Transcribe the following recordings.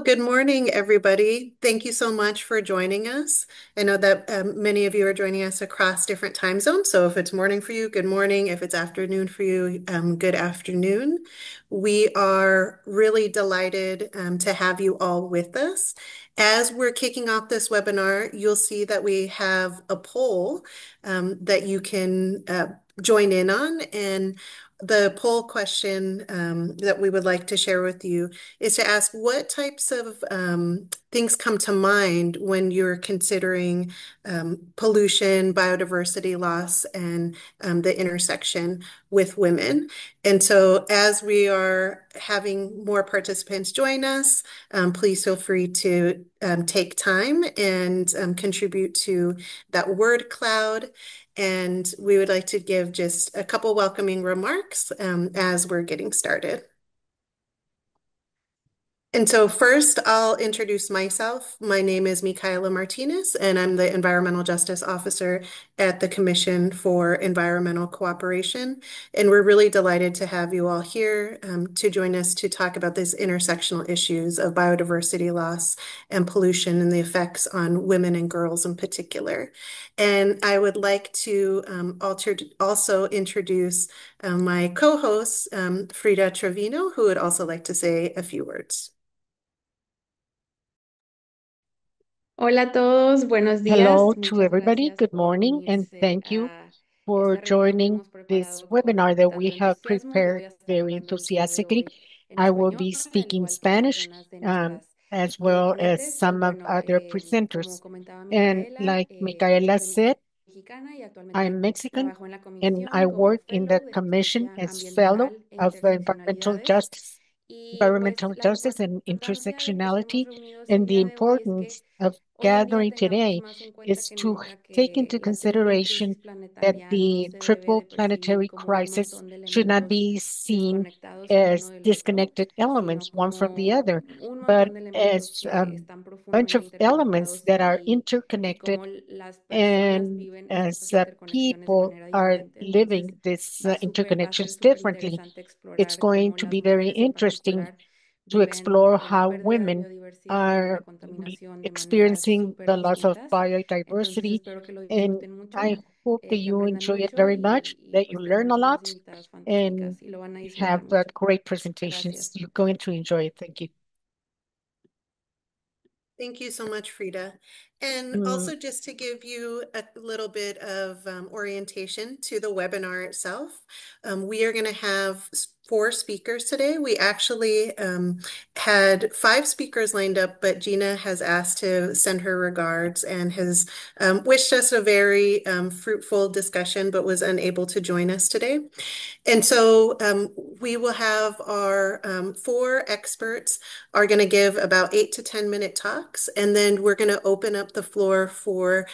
Good morning, everybody. Thank you so much for joining us. I know that many of you are joining us across different time zones. So if it's morning for you, good morning. If it's afternoon for you, good afternoon. We are really delighted to have you all with us. As we're kicking off this webinar, you'll see that we have a poll that you can join in on. And the poll question that we would like to share with you is to ask what types of things come to mind when you're considering pollution, biodiversity loss, and the intersection with women. And so, as we are having more participants join us, please feel free to take time and contribute to that word cloud. And we would like to give just a couple welcoming remarks as we're getting started. And so first, I'll introduce myself. My name is Micaela Martinez, and I'm the Environmental Justice Officer at the Commission for Environmental Cooperation. And we're really delighted to have you all here to join us to talk about these intersectional issues of biodiversity loss and pollution and the effects on women and girls in particular. And I would like to also introduce my co-host, Frida Trevino, who would also like to say a few words. Hola a todos, buenos días. Hello to Muchas everybody. gracias Good por morning, and unirse thank you a for esta reunión que joining hemos this preparado con webinar that we tanto have entusiasmo. Voy prepared a estar very hablando el día de enthusiastically. hoy en I will español, be al speaking igual que Spanish, algunas de um, nuestras as well as ponentes. Y some of bueno, other como presenters. comentaba And Micaela, like yo Micaela soy said, mexicana y actualmente I'm Mexican trabajo en la and comisión I como work in the fellow de Commission justicia as fellow ambiental e of interseccionalidades. Y pues environmental la justice and importancia de que estemos intersectionality. reunidos el And the día de hoy es que importance of hoy en día gathering tengamos today más en cuenta is que to nunca take que into la triple crisis consideration that planetaria no the se debe triple de percibir planetary como un crisis montón de should not elementos be seen desconectados el uno as del otro, disconnected elements, sino one from the como other, un but montón de elementos as a que están bunch profundamente of elements interconectados that are y interconnected. cómo las personas And viven estas as interconexiones de people manera are diferente. Entonces, living these va a ser interconnections súper differently, interesante it's explorar going cómo to las be very mujeres en interesting particular to viven explore la how pérdida de women biodiversidad y la are contaminación de maneras experiencing súper the loss of distintas. Entonces biodiversity. espero que lo And disfruten mucho, I hope that que you aprendan enjoy it mucho very much, y that you pues learn a tenemos unas lot, invitadas and fantásticas y lo van a disfrutar have mucho. great presentations. Gracias. You're going to enjoy it. Thank you. Thank you so much, Frida. And Mm, also just to give you a little bit of orientation to the webinar itself, we are going to have four speakers today. We actually had five speakers lined up, but Gina has asked to send her regards and has wished us a very fruitful discussion, but was unable to join us today. And so we will have our four experts are going to give about 8 to 10 minute talks, and then we're going to open up the floor for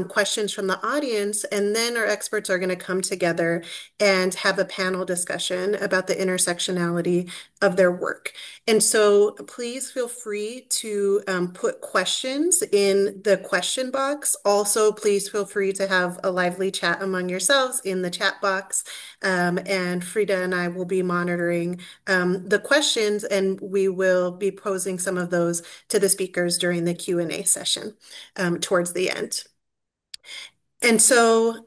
questions from the audience, and then our experts are going to come together and have a panel discussion about the intersectionality of their work. And so please feel free to put questions in the question box. Also, please feel free to have a lively chat among yourselves in the chat box. And Frida and I will be monitoring the questions, and we will be posing some of those to the speakers during the Q&A session towards the end. And so,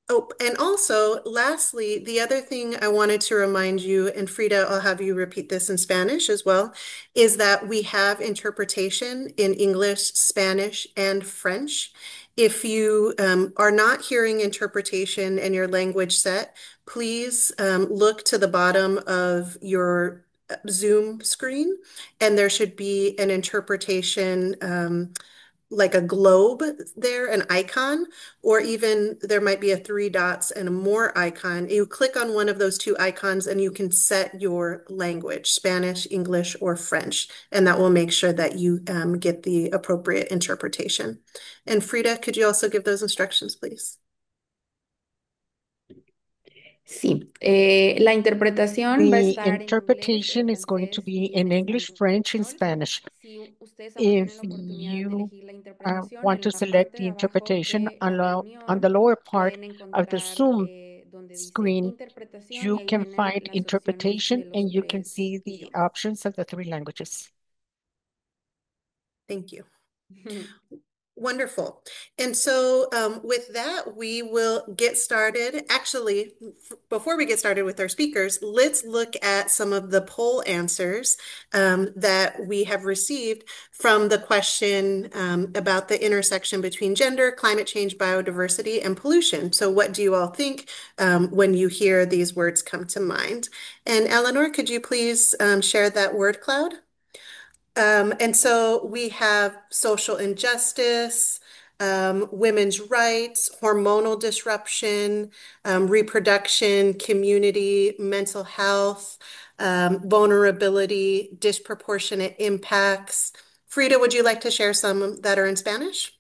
oh, and also, lastly, the other thing I wanted to remind you, and Frida, I'll have you repeat this in Spanish as well, is that we have interpretation in English, Spanish, and French. If you are not hearing interpretation in your language set, please look to the bottom of your Zoom screen, and there should be an interpretation like a globe there, an icon, or even there might be a three dots and a more icon. You click on one of those two icons and you can set your language, Spanish, English, or French, and that will make sure that you get the appropriate interpretation. And Frida, could you also give those instructions, please? Sí, la interpretación va a The estar en inglés, en interpretation is going to francés be y en in English, French, and español. Spanish. Si ustedes aún tienen If la oportunidad de you elegir la interpretación, want en to la select parte the de abajo interpretation de la on the reunión lower part pueden of the encontrar Zoom donde dice screen, interpretación y you ahí can vienen find las opciones de interpretation los and you can tres see the idiomas. options of the three languages. Thank you. Wonderful. And so with that, we will get started. Actually, before we get started with our speakers, let's look at some of the poll answers that we have received from the question about the intersection between gender, climate change, biodiversity, and pollution. So what do you all think when you hear these words come to mind? And Eleanor, could you please share that word cloud? And so we have social injustice, women's rights, hormonal disruption, reproduction, community, mental health, vulnerability, disproportionate impacts. Frida, would you like to share some that are in Spanish?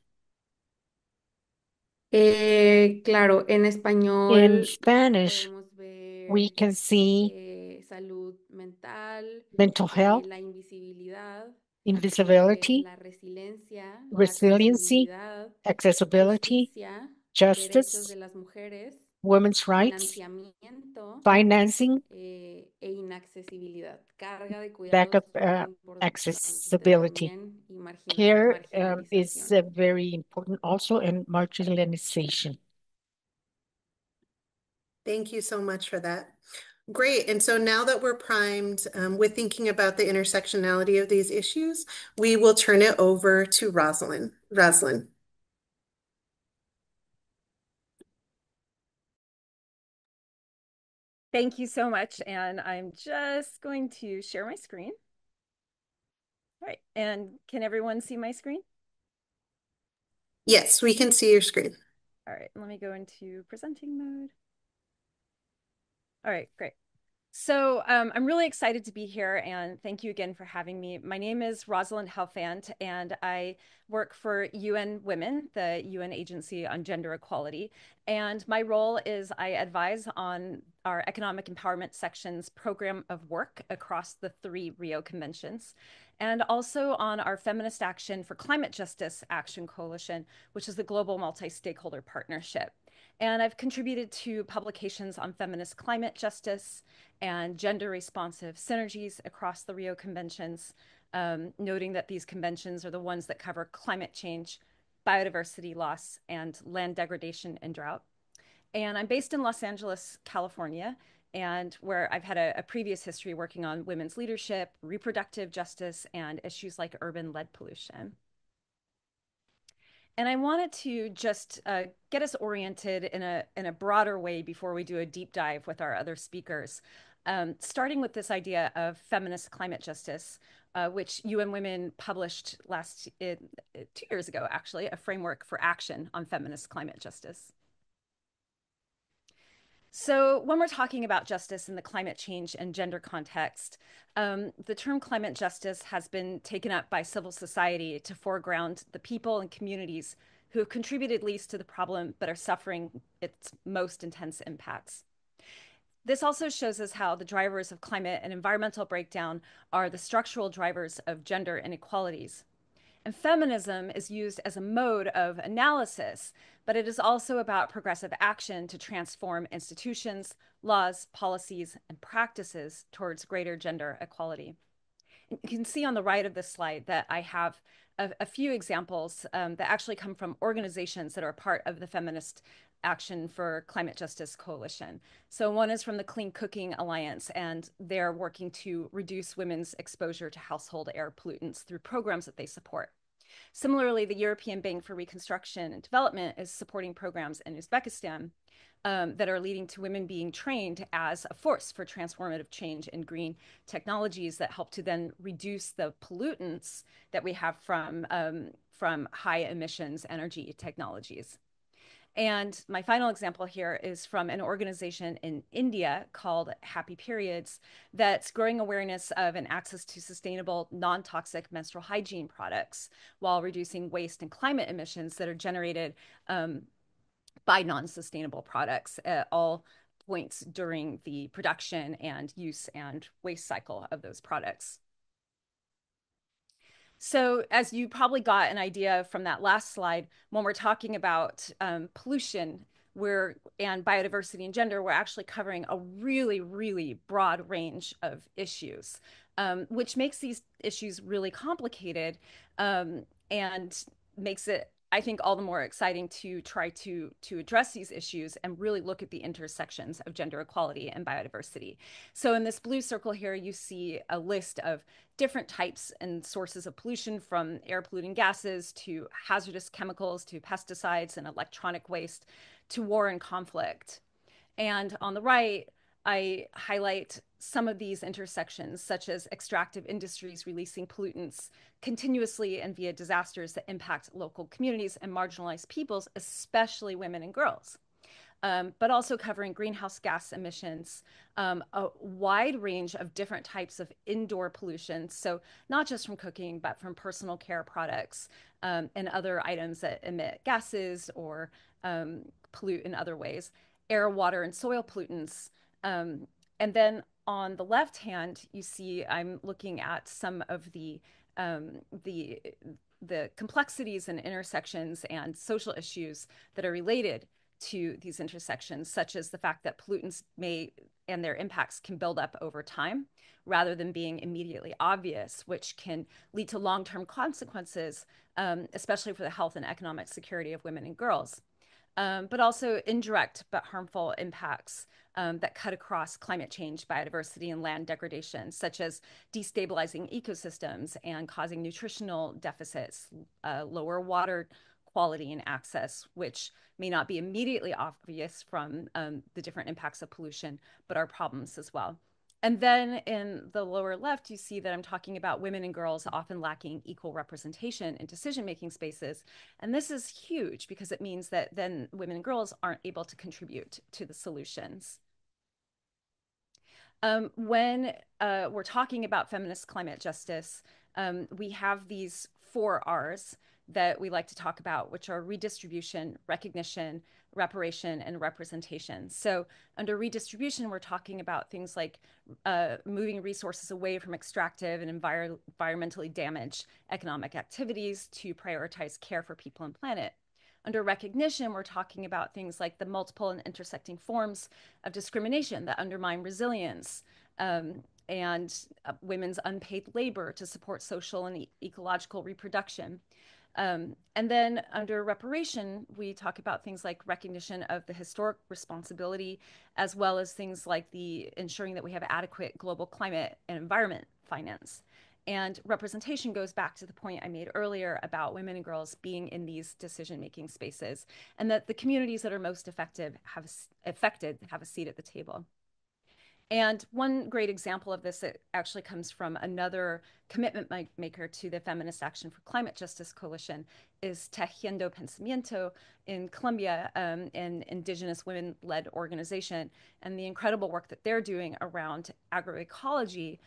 Claro, en In español Spanish, podemos we ver can see salud mental, mental health, la invisibilidad, invisibility, la resiliencia, resiliency, accesibilidad, accessibility, justicia, derechos justice, de las mujeres, women's rights, financiamiento, financing, e inaccesibilidad. Carga de cuidados backup es muy importante accessibility. también y Care is marginalización. very important also, and marginalization. Thank you so much for that. Great. And so now that we're primed with thinking about the intersectionality of these issues, we will turn it over to Rosalind. Rosalind. Thank you so much. And I'm just going to share my screen. All right. And can everyone see my screen? Yes, we can see your screen. All right. Let me go into presenting mode. All right, great. So I'm really excited to be here, and thank you again for having me. My name is Rosalind Helfand, and I work for UN Women, the UN Agency on Gender Equality. And my role is I advise on our Economic Empowerment Section's program of work across the 3 Rio Conventions, and also on our Feminist Action for Climate Justice Action Coalition, which is the global multi-stakeholder partnership. And I've contributed to publications on feminist climate justice and gender responsive synergies across the Rio Conventions, noting that these conventions are the ones that cover climate change, biodiversity loss, and land degradation and drought. And I'm based in Los Angeles, California, and where I've had a previous history working on women's leadership, reproductive justice, and issues like urban lead pollution. And I wanted to just get us oriented in a broader way before we do a deep dive with our other speakers, starting with this idea of feminist climate justice, which UN Women published 2 years ago, actually, a framework for action on feminist climate justice. So when we're talking about justice in the climate change and gender context, the term climate justice has been taken up by civil society to foreground the people and communities who have contributed least to the problem but are suffering its most intense impacts. This also shows us how the drivers of climate and environmental breakdown are the structural drivers of gender inequalities. And feminism is used as a mode of analysis, but it is also about progressive action to transform institutions, laws, policies, and practices towards greater gender equality. And you can see on the right of this slide that I have a few examples that actually come from organizations that are part of the Feminist Action for Climate Justice Coalition. So one is from the Clean Cooking Alliance, and they're working to reduce women's exposure to household air pollutants through programs that they support. Similarly, the European Bank for Reconstruction and Development is supporting programs in Uzbekistan that are leading to women being trained as a force for transformative change in green technologies that help to then reduce the pollutants that we have from high emissions energy technologies. And my final example here is from an organization in India called Happy Periods that's growing awareness of and access to sustainable, non-toxic menstrual hygiene products while reducing waste and climate emissions that are generated by non-sustainable products at all points during the production and use and waste cycle of those products. So as you probably got an idea from that last slide, when we're talking about pollution and biodiversity and gender, we're actually covering a really, really broad range of issues. which makes these issues really complicated, and makes it, I think, all the more exciting to try to address these issues and really look at the intersections of gender equality and biodiversity. So in this blue circle here, you see a list of different types and sources of pollution, from air polluting gases to hazardous chemicals to pesticides and electronic waste to war and conflict. And on the right, I highlight some of these intersections, such as extractive industries releasing pollutants continuously and via disasters that impact local communities and marginalized peoples, especially women and girls. But also covering greenhouse gas emissions, a wide range of different types of indoor pollution. So not just from cooking, but from personal care products, and other items that emit gases or pollute in other ways, air, water, and soil pollutants. And then on the left hand, you see I'm looking at some of um, the the complexities and intersections and social issues that are related to these intersections, such as the fact that pollutants may and their impacts can build up over time rather than being immediately obvious, which can lead to long-term consequences, especially for the health and economic security of women and girls. But also indirect but harmful impacts that cut across climate change, biodiversity, and land degradation, such as destabilizing ecosystems and causing nutritional deficits, lower water quality and access, which may not be immediately obvious from the different impacts of pollution, but are problems as well. And then in the lower left, you see that I'm talking about women and girls often lacking equal representation in decision-making spaces. And this is huge because it means that then women and girls aren't able to contribute to the solutions. When we're talking about feminist climate justice, we have these 4 R's that we like to talk about, which are redistribution, recognition, reparation, and representation. So under redistribution, we're talking about things like moving resources away from extractive and environmentally damaged economic activities to prioritize care for people and planet. Under recognition, we're talking about things like the multiple and intersecting forms of discrimination that undermine resilience, and women's unpaid labor to support social and ecological reproduction. And then under reparation, we talk about things like recognition of the historic responsibility, as well as things like the ensuring that we have adequate global climate and environment finance. And representation goes back to the point I made earlier about women and girls being in these decision-making spaces, and that the communities that are most affected have a seat at the table. And one great example of this, it actually comes from another commitment maker to the Feminist Action for Climate Justice Coalition, is Tejiendo Pensamiento in Colombia, an indigenous women-led organization, and the incredible work that they're doing around agroecology,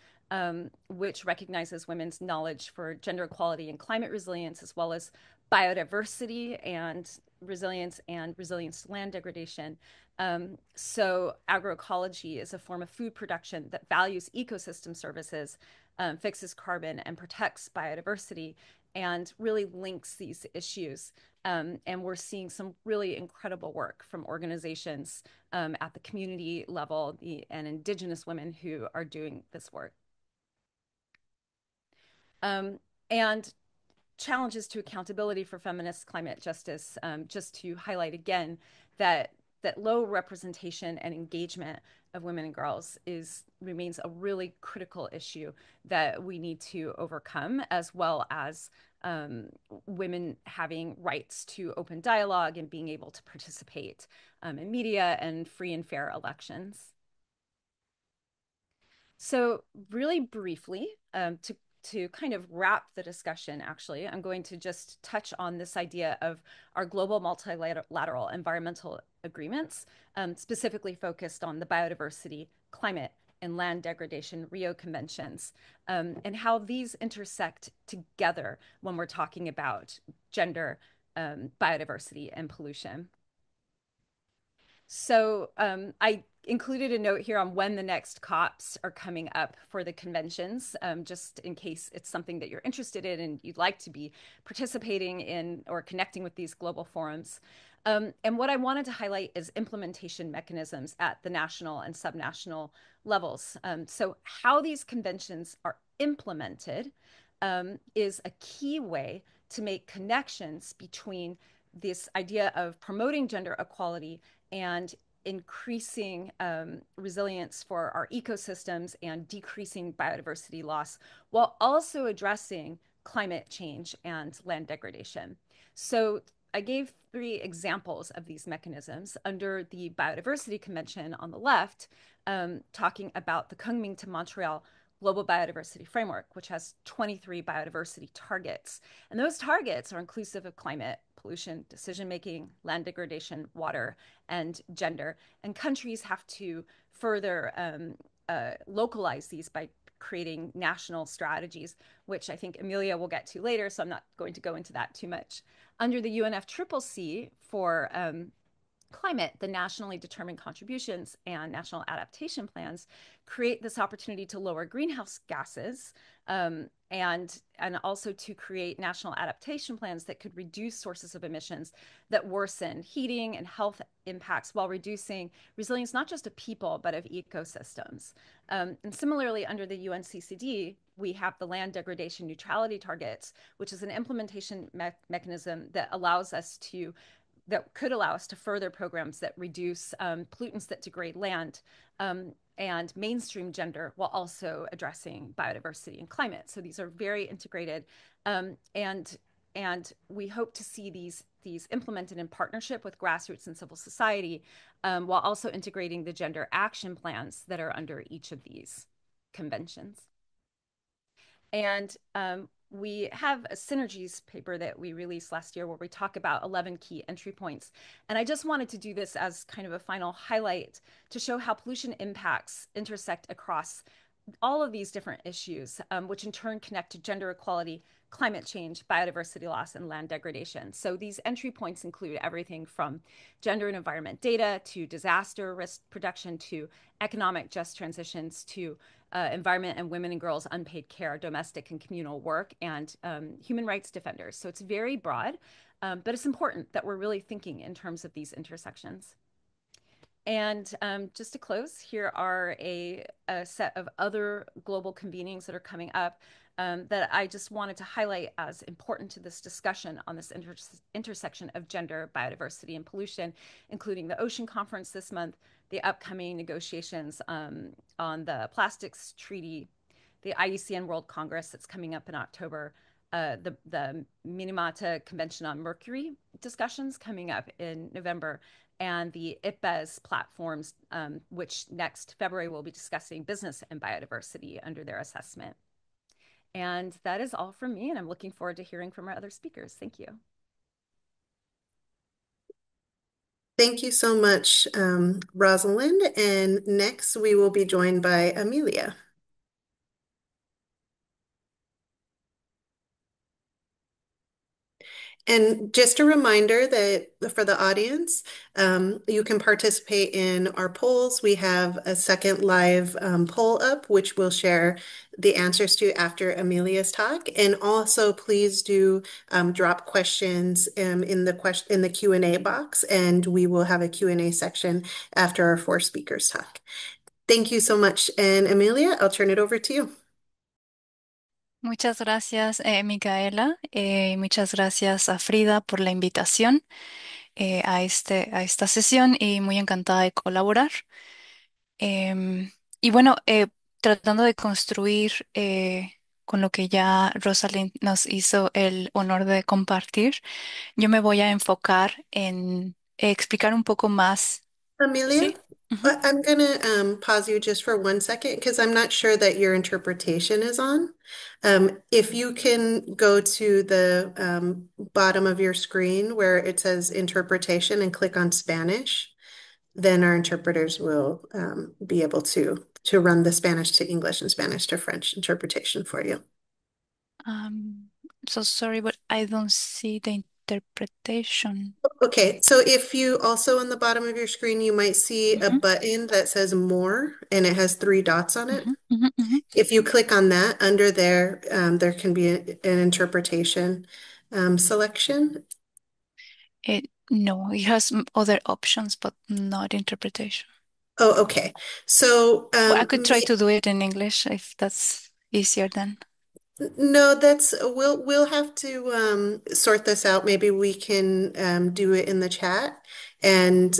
which recognizes women's knowledge for gender equality and climate resilience, as well as biodiversity and resilience to land degradation. So agroecology is a form of food production that values ecosystem services, fixes carbon, and protects biodiversity, and really links these issues. And we're seeing some really incredible work from organizations at the community level and indigenous women who are doing this work. And challenges to accountability for feminist climate justice, just to highlight again that low representation and engagement of women and girls remains a really critical issue that we need to overcome, as well as women having rights to open dialogue and being able to participate in media and free and fair elections. So really briefly, to kind of wrap the discussion, actually, I'm going to just touch on this idea of our global multilateral environmental agreements, specifically focused on the biodiversity, climate, and land degradation Rio Conventions, and how these intersect together when we're talking about gender, biodiversity, and pollution. So I included a note here on when the next COPs are coming up for the conventions, just in case it's something that you're interested in and you'd like to be participating in or connecting with these global forums. And what I wanted to highlight is implementation mechanisms at the national and subnational levels. So how these conventions are implemented is a key way to make connections between this idea of promoting gender equality and increasing resilience for our ecosystems and decreasing biodiversity loss, while also addressing climate change and land degradation. So I gave 3 examples of these mechanisms under the Biodiversity Convention on the left, talking about the Kunming to Montreal Global Biodiversity Framework, which has 23 biodiversity targets. And those targets are inclusive of climate, pollution, decision making, land degradation, water, and gender. And countries have to further localize these by creating national strategies, which I think Amelia will get to later, so I'm not going to go into that too much. Under the UNFCCC for climate, the nationally determined contributions and national adaptation plans create this opportunity to lower greenhouse gases and also to create national adaptation plans that could reduce sources of emissions that worsen heating and health impacts while reducing resilience not just of people but of ecosystems. And similarly, under the UNCCD, we have the land degradation neutrality targets, which is an implementation mechanism that could allow us to further programs that reduce pollutants that degrade land and mainstream gender while also addressing biodiversity and climate. So these are very integrated, and we hope to see these implemented in partnership with grassroots and civil society, while also integrating the gender action plans that are under each of these conventions. And we have a synergies paper that we released last year where we talk about 11 key entry points. And I just wanted to do this as kind of a final highlight to show how pollution impacts intersect across all of these different issues, which in turn connect to gender equality, climate change, biodiversity loss, and land degradation. So these entry points include everything from gender and environment data to disaster risk reduction to economic just transitions to environment and women and girls unpaid care, domestic and communal work, and human rights defenders. So it's very broad, but it's important that we're really thinking in terms of these intersections. And just to close, here are a set of other global convenings that are coming up that I just wanted to highlight as important to this discussion on this intersection of gender, biodiversity, and pollution, including the Ocean Conference this month, the upcoming negotiations on the Plastics Treaty, the IUCN World Congress that's coming up in October, the Minamata Convention on Mercury discussions coming up in November, and the IPBES platforms, which next February will be discussing business and biodiversity under their assessment. And that is all from me, and I'm looking forward to hearing from our other speakers. Thank you. Thank you so much, Rosalind. And next we will be joined by Amelia. And just a reminder that for the audience, you can participate in our polls. We have a second live poll up, which we'll share the answers to after Amelia's talk. And also, please do drop questions in the Q&A box, and we will have a Q&A section after our 4 speakers talk. Thank you so much. And Amelia, I'll turn it over to you. Muchas gracias, Micaela. Muchas gracias a Frida por la invitación a esta sesión y muy encantada de colaborar. Y bueno, tratando de construir con lo que ya Rosalind nos hizo el honor de compartir, yo me voy a enfocar en explicar un poco más. Amelia, ¿Sí? Ujú. I'm going to pause you just for 1 second because I'm not sure that your interpretation is on. If you can go to the bottom of your screen where it says interpretation and click on Spanish, then our interpreters will be able to run the Spanish to English and Spanish to French interpretation for you. So sorry, but I don't see the interpretation. Okay, so if you also on the bottom of your screen, you might see a button that says more and it has 3 dots on it. If you click on that, under there, there can be an interpretation selection. No, it has other options, but not interpretation. Oh, okay. So, Well, I could try to do it in English if that's easier then. no, that's we'll have to sort this out. Maybe we can do it in the chat and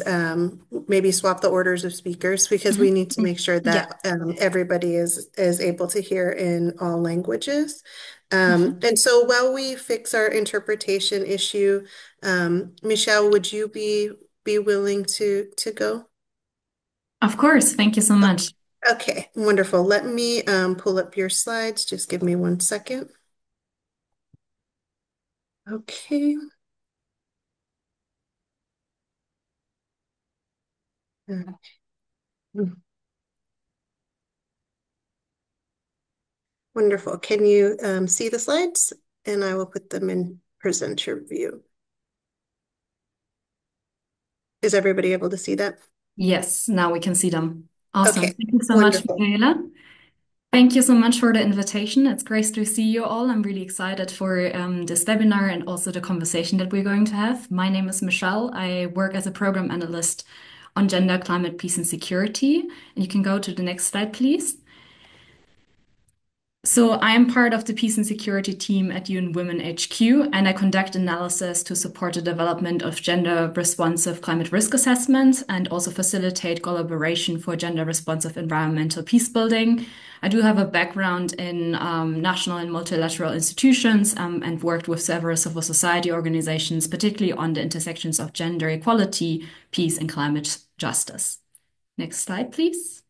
maybe swap the orders of speakers because we need to make sure Yeah. that everybody is able to hear in all languages. Mhm. And so while we fix our interpretation issue, Michelle, would you be willing to go? Of course. Thank you so much. Okay, wonderful. Let me pull up your slides. Just give me 1 second. Okay. Mm. Wonderful. Can you see the slides? And I will put them in presenter view. Is everybody able to see that? Yes, now we can see them. Awesome. Okay, Thank you so much, wonderful. Michaela. Thank you so much for the invitation. It's great to see you all. I'm really excited for this webinar and also the conversation that we're going to have. My name is Michelle. I work as a program analyst on gender, climate, peace, and security. And you can go to the next slide, please. So I am part of the Peace and Security team at UN Women HQ, and I conduct analysis to support the development of gender responsive climate risk assessment and also facilitate collaboration for gender responsive environmental peace building. I do have a background in national and multilateral institutions and worked with several civil society organizations, particularly on the intersections of gender equality, peace, and climate justice. Next slide, please.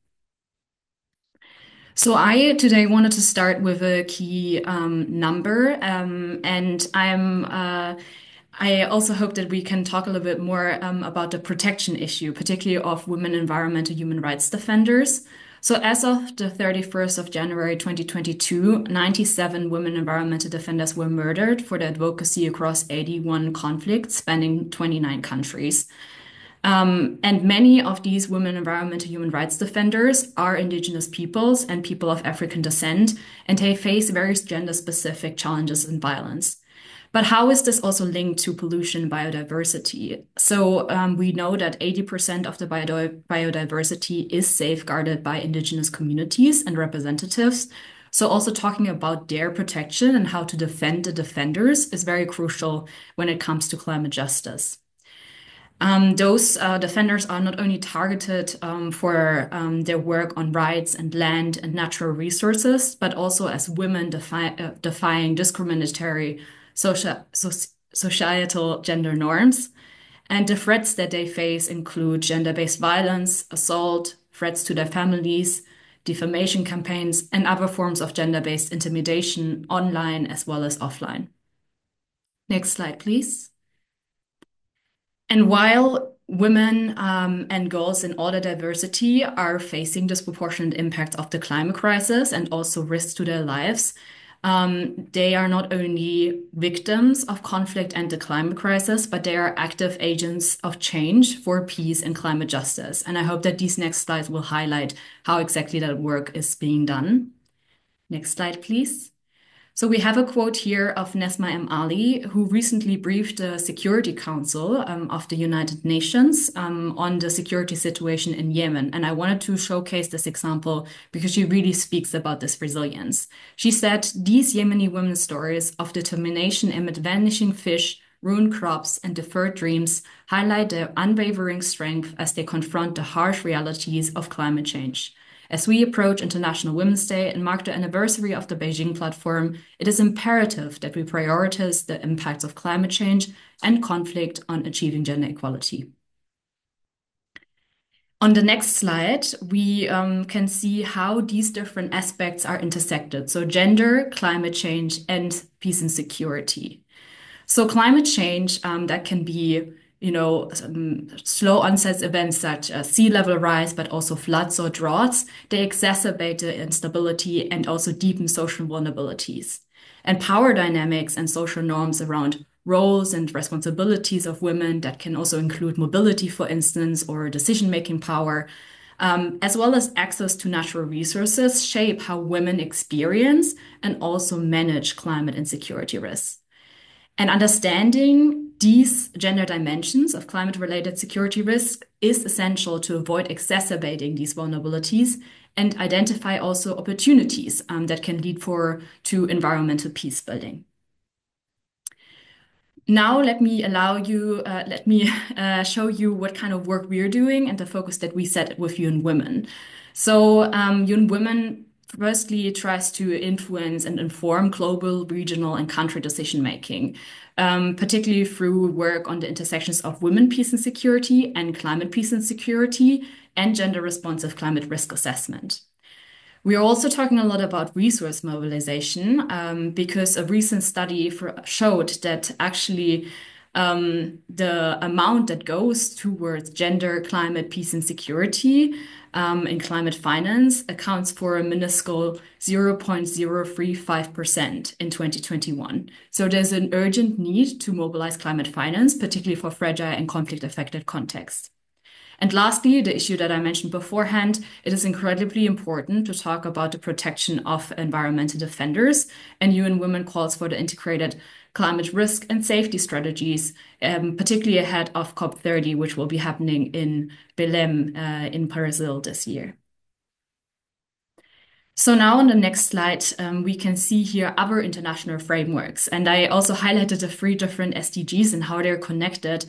So I today wanted to start with a key number, and I also hope that we can talk a little bit more about the protection issue, particularly of women environmental human rights defenders. So as of the 31st of January 2022, 97 women environmental defenders were murdered for their advocacy across 81 conflicts spanning 29 countries. And many of these women environmental human rights defenders are indigenous peoples and people of African descent, and they face various gender-specific challenges and violence. But how is this also linked to pollution and biodiversity? So we know that 80% of the biodiversity is safeguarded by indigenous communities and representatives. So also talking about their protection and how to defend the defenders is very crucial when it comes to climate justice. Those defenders are not only targeted for their work on rights and land and natural resources, but also as women defying discriminatory societal gender norms. And the threats that they face include gender-based violence, assault, threats to their families, defamation campaigns, and other forms of gender-based intimidation online as well as offline. Next slide, please. And while women and girls in all their diversity are facing disproportionate impacts of the climate crisis and also risks to their lives, they are not only victims of conflict and the climate crisis, but they are active agents of change for peace and climate justice. And I hope that these next slides will highlight how exactly that work is being done. Next slide, please. So we have a quote here of Nesma M. Ali, who recently briefed the Security Council of the United Nations on the security situation in Yemen. And I wanted to showcase this example because she really speaks about this resilience. She said, "These Yemeni women's stories of determination amid vanishing fish, ruined crops, and deferred dreams highlight their unwavering strength as they confront the harsh realities of climate change. As we approach International Women's Day and mark the anniversary of the Beijing Platform, it is imperative that we prioritize the impacts of climate change and conflict on achieving gender equality." On the next slide, we can see how these different aspects are intersected. So gender, climate change, and peace and security. So climate change, that can be slow onset events such as sea level rise, but also floods or droughts. They exacerbate the instability and also deepen social vulnerabilities. And power dynamics and social norms around roles and responsibilities of women that can also include mobility, for instance, or decision-making power, as well as access to natural resources shape how women experience and also manage climate and security risks. And understanding these gender dimensions of climate-related security risk is essential to avoid exacerbating these vulnerabilities and identify also opportunities that can lead to environmental peace building. Now, let me show you what kind of work we're doing and the focus that we set with UN Women. So, UN Women firstly tries to influence and inform global, regional, and country decision making, particularly through work on the intersections of women, peace and security, and climate peace and security, and gender responsive climate risk assessment. We are also talking a lot about resource mobilization because a recent study showed that actually the amount that goes towards gender, climate, peace, and security in climate finance accounts for a minuscule 0.035% in 2021. So there's an urgent need to mobilize climate finance, particularly for fragile and conflict-affected contexts. And lastly, the issue that I mentioned beforehand, it is incredibly important to talk about the protection of environmental defenders, and UN Women calls for the integrated climate risk and safety strategies, particularly ahead of COP30, which will be happening in Belém in Brazil this year. So now on the next slide, we can see here other international frameworks. And I also highlighted the 3 different SDGs and how they're connected,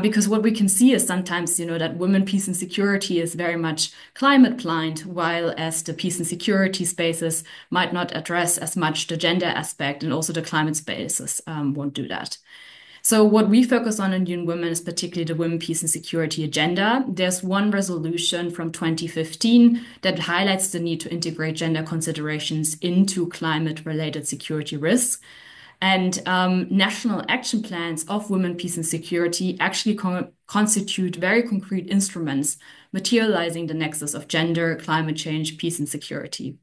because what we can see is sometimes, that women, peace and security is very much climate blind, while as the peace and security spaces might not address as much the gender aspect, and also the climate spaces won't do that. So what we focus on in UN Women is particularly the Women, Peace and Security agenda. There's one resolution from 2015 that highlights the need to integrate gender considerations into climate-related security risks. And national action plans of women, peace and security actually constitute very concrete instruments materializing the nexus of gender, climate change, peace and security.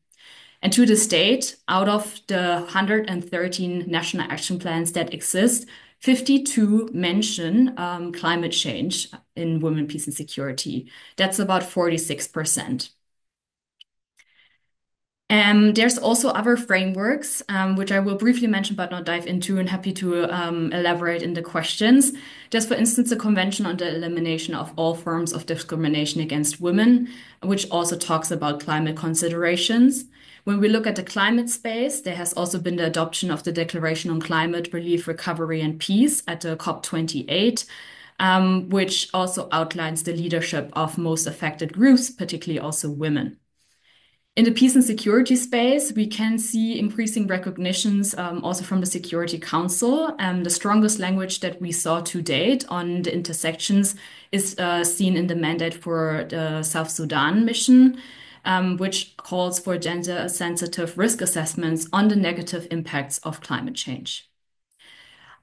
And to this date, out of the 113 national action plans that exist, 52 mention climate change in women, peace and security. That's about 46%. There's also other frameworks, which I will briefly mention but not dive into, and happy to elaborate in the questions. There's, for instance, the Convention on the Elimination of All Forms of Discrimination Against Women, which also talks about climate considerations. When we look at the climate space, there has also been the adoption of the Declaration on Climate Relief, Recovery and Peace at the COP28, which also outlines the leadership of most affected groups, particularly also women. In the peace and security space, we can see increasing recognitions also from the Security Council. The strongest language that we saw to date on the intersections is seen in the mandate for the South Sudan mission, which calls for gender-sensitive risk assessments on the negative impacts of climate change.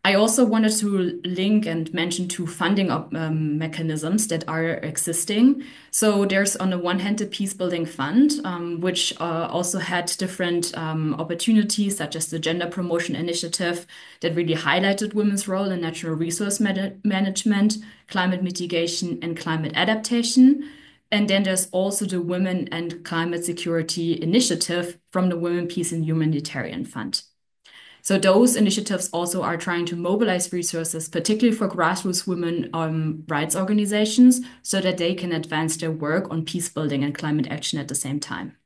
I also wanted to link and mention 2 funding mechanisms that are existing. So there's, on the one hand, the Peace Building Fund, which also had different opportunities, such as the Gender Promotion Initiative that really highlighted women's role in natural resource management, climate mitigation, and climate adaptation. And then there's also the Women and Climate Security Initiative from the Women, Peace and Humanitarian Fund. So those initiatives also are trying to mobilize resources, particularly for grassroots women rights organizations, so that they can advance their work on peace building and climate action at the same time.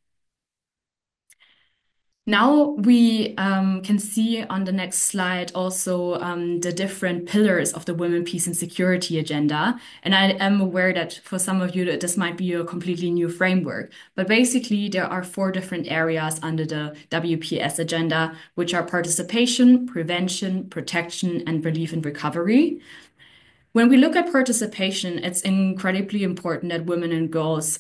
Now we can see on the next slide also the different pillars of the Women, Peace and Security agenda. And I am aware that for some of you that this might be a completely new framework, but basically there are 4 different areas under the WPS agenda, which are participation, prevention, protection, and relief and recovery. When we look at participation, it's incredibly important that women and girls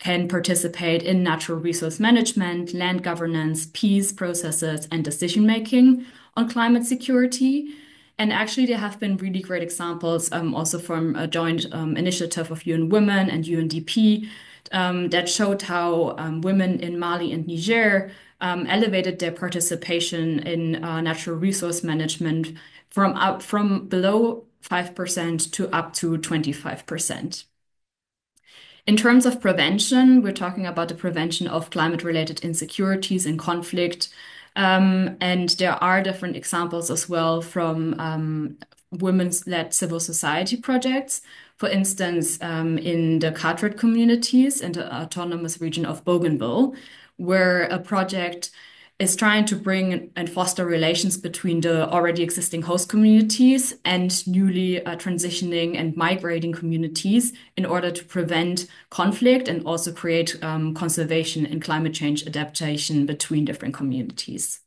can participate in natural resource management, land governance, peace processes, and decision-making on climate security. And actually, there have been really great examples also from a joint initiative of UN Women and UNDP that showed how women in Mali and Niger elevated their participation in natural resource management from below 5% to up to 25%. In terms of prevention, we're talking about the prevention of climate-related insecurities and conflict, And there are different examples as well from women's-led civil society projects. For instance, in the Carteret communities in the autonomous region of Bougainville, where a project is trying to bring and foster relations between the already existing host communities and newly transitioning and migrating communities in order to prevent conflict and also create conservation and climate change adaptation between different communities.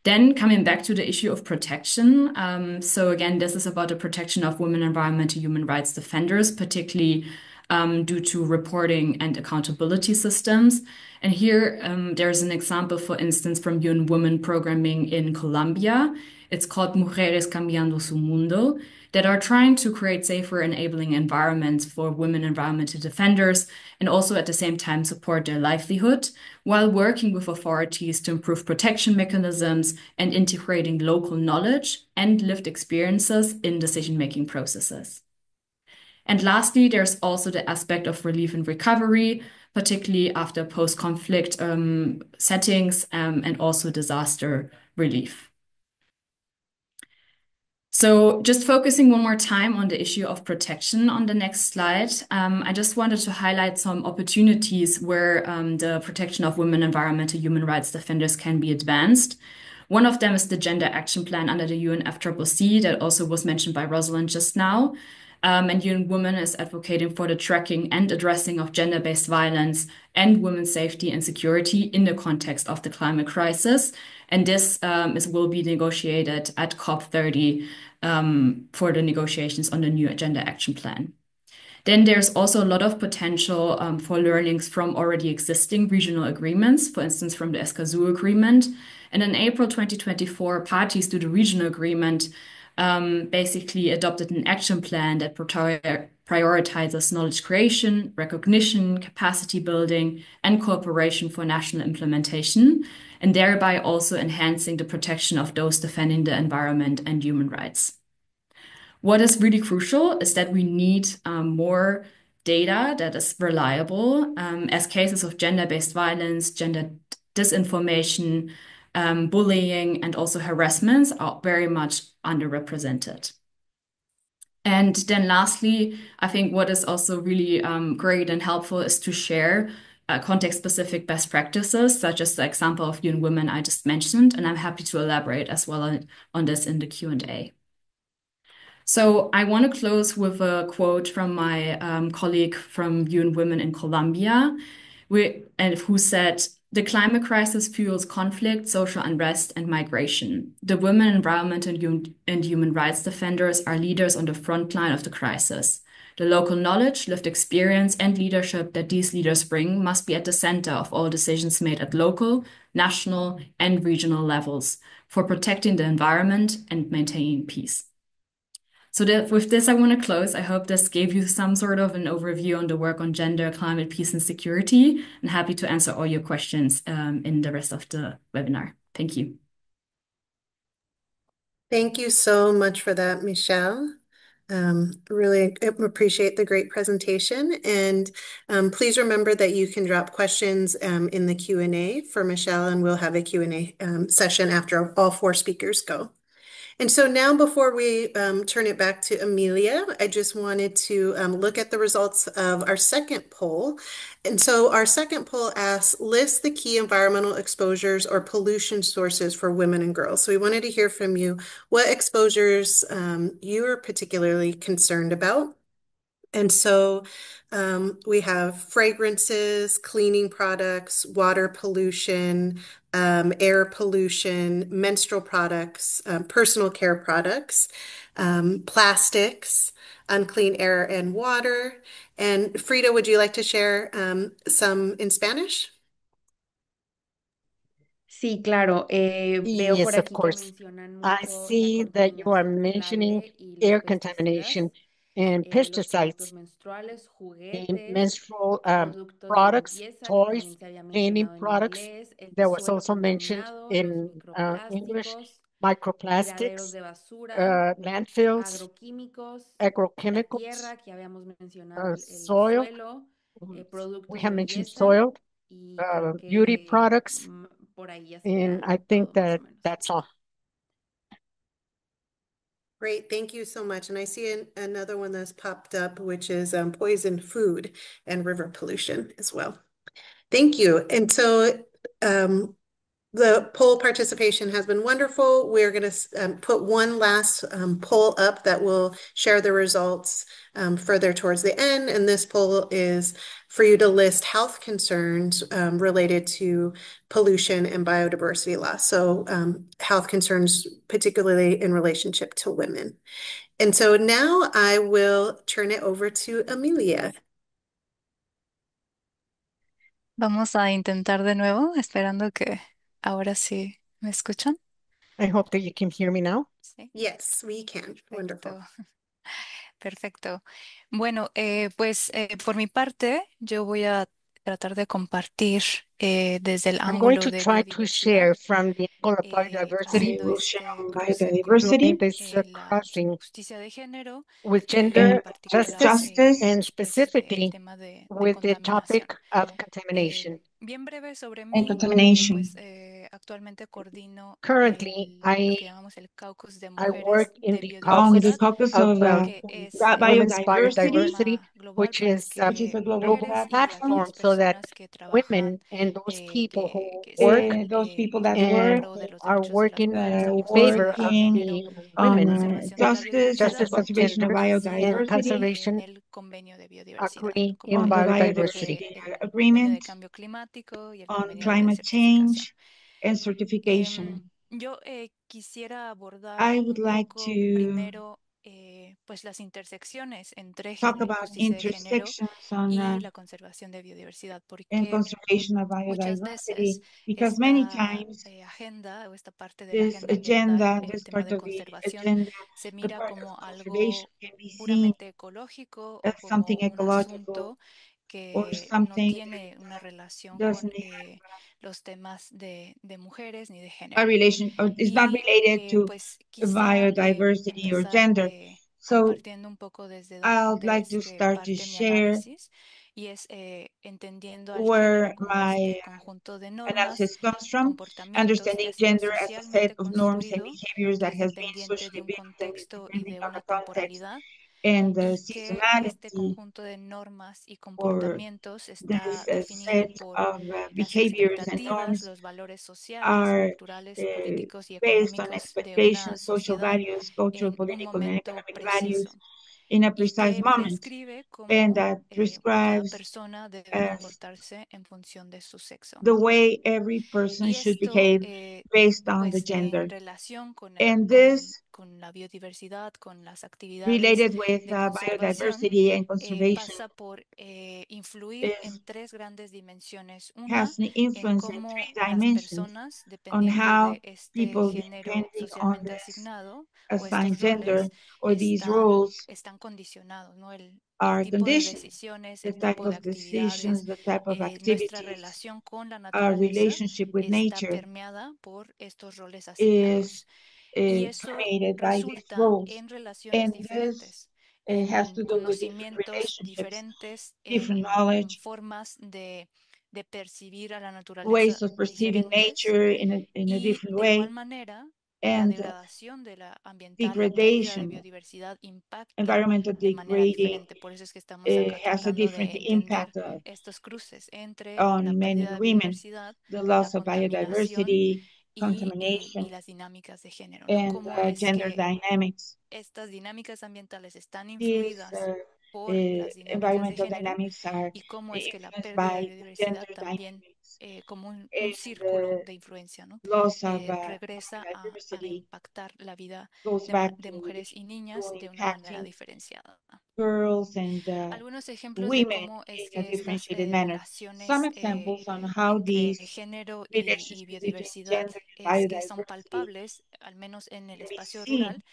Then coming back to the issue of protection. So again, this is about the protection of women environmental human rights defenders, particularly due to reporting and accountability systems. And here there's an example, for instance, from UN Women programming in Colombia. It's called Mujeres Cambiando su Mundo, that are trying to create safer, enabling environments for women environmental defenders and also at the same time support their livelihood while working with authorities to improve protection mechanisms and integrating local knowledge and lived experiences in decision-making processes. And lastly, there's also the aspect of relief and recovery, particularly after post-conflict settings and also disaster relief. So just focusing one more time on the issue of protection on the next slide, I just wanted to highlight some opportunities where the protection of women environmental human rights defenders can be advanced. One of them is the Gender Action Plan under the UNFCCC that also was mentioned by Rosalind just now. And UN Women is advocating for the tracking and addressing of gender-based violence and women's safety and security in the context of the climate crisis. And this will be negotiated at COP30 for the negotiations on the new Gender Action Plan. Then there's also a lot of potential for learnings from already existing regional agreements, for instance, from the Escazú Agreement. And in April 2024, parties to the regional agreement basically adopted an action plan that prioritizes knowledge creation, recognition, capacity building, and cooperation for national implementation, and thereby also enhancing the protection of those defending the environment and human rights. What is really crucial is that we need more data that is reliable, as cases of gender-based violence, gender disinformation, bullying, and also harassments are very much underrepresented. And then lastly, I think what is also really great and helpful is to share context-specific best practices, such as the example of UN Women I just mentioned, and I'm happy to elaborate as well on this in the Q&A. So I want to close with a quote from my colleague from UN Women in Colombia, who said, "The climate crisis fuels conflict, social unrest, and migration. The women, environment, and human rights defenders are leaders on the front line of the crisis. The local knowledge, lived experience, and leadership that these leaders bring must be at the center of all decisions made at local, national, and regional levels for protecting the environment and maintaining peace." So with this, I want to close. I hope this gave you some sort of an overview on the work on gender, climate, peace, and security. I'm happy to answer all your questions in the rest of the webinar. Thank you. Thank you so much for that, Michelle. Really appreciate the great presentation. And please remember that you can drop questions in the Q&A for Michelle, and we'll have a Q&A session after all four speakers go. And so now, before we turn it back to Amelia, I just wanted to look at the results of our second poll. And so our second poll asks, list the key environmental exposures or pollution sources for women and girls. So we wanted to hear from you what exposures you are particularly concerned about. And so we have fragrances, cleaning products, water pollution, air pollution, menstrual products, personal care products, plastics, unclean air and water. And Frida, would you like to share some in Spanish? Sí, claro. Veo por Yes, of aquí que course. mencionan I mucho la see that you are mentioning contaminación laboral y air los contamination pesticidas, and los productos pesticides menstruales, in juguetes, menstrual productos de products, limpieza, que toys, también se había cleaning mencionado en products. inglés, el That was suelo also mentioned contaminado, los in English, microplásticos, tiraderos microplastics, de basura, landfills, agroquímicos, la agrochemicals, tierra, que habíamos mencionado el soil. suelo, We productos have de mentioned belleza soil, y creo beauty que products, por And I think that that's all. Great, thank you so much. And I see another one that's popped up, which is poison food and river pollution as well. Thank you. And so the poll participation has been wonderful. We're going to put one last poll up that will share the results further towards the end. And this poll is for you to list health concerns related to pollution and biodiversity loss. So health concerns, particularly in relationship to women. And so now I will turn it over to Amelia. Vamos a intentar de nuevo, esperando que ahora sí me escuchan. I hope that you can hear me now. Sí, Yes, we can. Wonderful. perfecto. Perfecto. Bueno, pues por mi parte, yo voy a tratar de compartir desde el I'm going ángulo to de try to biodiversidad, share from the angle of biodiversity, haciendo Will share este on cruce con doing biodiversity this la crossing justicia de género with y en gender and particular justice justice. and el specifically tema de with the contaminación. topic of contamination. Bien breve sobre And mí, contamination. pues actualmente coordino Currently, lo que llamamos el Caucus de I work Mujeres in de the On the caucus Biodiversidad, caucus of of que es women's una biodiversity, biodiversity, plataforma global which para is a which is que a global global mujeres y platform platform, aquellas so that personas que trabajan women and those people who que work están those people that en and work pro de who los are derechos de las working that mujeres, are la in justicia favor de of working género, the la on women, conservación de la justice and biodiversidad justice of conservation of gender, basada and biodiversity en conservation, el Convenio de Biodiversidad, equity, como and on the biodiversity. biodiversity el Convenio de agreement Cambio Climático y el on Convenio de climate Desertificación. change and certification. Yo quisiera abordar I would un like poco to primero pues las intersecciones entre talk género y about justicia de género intersections on y la conservación de biodiversidad, and porque conservation of muchas biodiversity veces because many esta times agenda o esta parte de la this agenda ambiental agenda, en el this tema part de of the conservación agenda, se the mira part of como conservation algo can be seen puramente ecológico o as something como un ecological asunto or que no something tiene una that relación con doesn't have los temas de mujeres ni de a género. relation or is not Y related to pues quisiera biodiversity or empezar gender. So compartiendo un poco desde I'd donde like es to que start to parte mi share análisis y es entendiendo al género where como my este conjunto de normas, analysis comes from, comportamientos que understanding ha sido gender as a set socialmente of norms and construido, behaviors que that es has been dependiente de socially un built and is contexto y depending de on una a context temporalidad, and the y que este seasonality conjunto de normas y or comportamientos está this definido set por of las behaviors and expectativas, norms los valores sociales, are culturales, políticos y based on económicos de una expectations, social sociedad values, cultural, en un political, and momento economic values preciso in a y precise que moment, prescribe and cómo that cada prescribes persona debe as comportarse en función de su sexo. the way every person Y should esto, behave based on the pues gender. en relación And this con la biodiversidad, con las actividades related with de conservación, biodiversity and conservation pasa por influir en is tres grandes dimensiones. Una, has an en influence in cómo three las dimensions personas, on dependiendo how de este people, género depending on socialmente this asignado o assigned estos gender roles, or these roles, están condicionados, ¿no? El are tipo de conditioned. decisiones, The el type tipo de of actividades, decisions, the type of nuestra activities, relación con la our naturaleza relationship with está nature permeada por estos roles is asignados. Y eso permeated by these resulta roles. en relaciones And this diferentes, has en to do with different conocimientos relationships, diferentes, different en knowledge, formas de percibir a la naturaleza ways of perceiving diferentes nature in a y different de igual way. manera la And degradación de la ambiental, la pérdida de degradation, biodiversidad impacta environmental de manera degrading, diferente. Por eso es que estamos acá has a tratando different de entender impact estos cruces entre la on men pérdida and de women, biodiversidad, the la loss of contaminación biodiversity, y contamination, las dinámicas de género, ¿no? and Cómo es gender que dynamics. estas dinámicas ambientales están These influidas por las dinámicas de environmental género dynamics are y cómo es que la influenced pérdida de by the biodiversidad gender también, dynamics, como un and círculo the de influencia, ¿no? loss of Regresa a biodiversity impactar la vida goes back de mujeres y to niñas de una manera impacting diferenciada. girls and Algunos ejemplos de women cómo es in a que estas differentiated manner. Some relaciones examples on how entre these género y relationships between biodiversidad gender and es que son biodiversity palpables, al menos en el can be espacio seen, rural,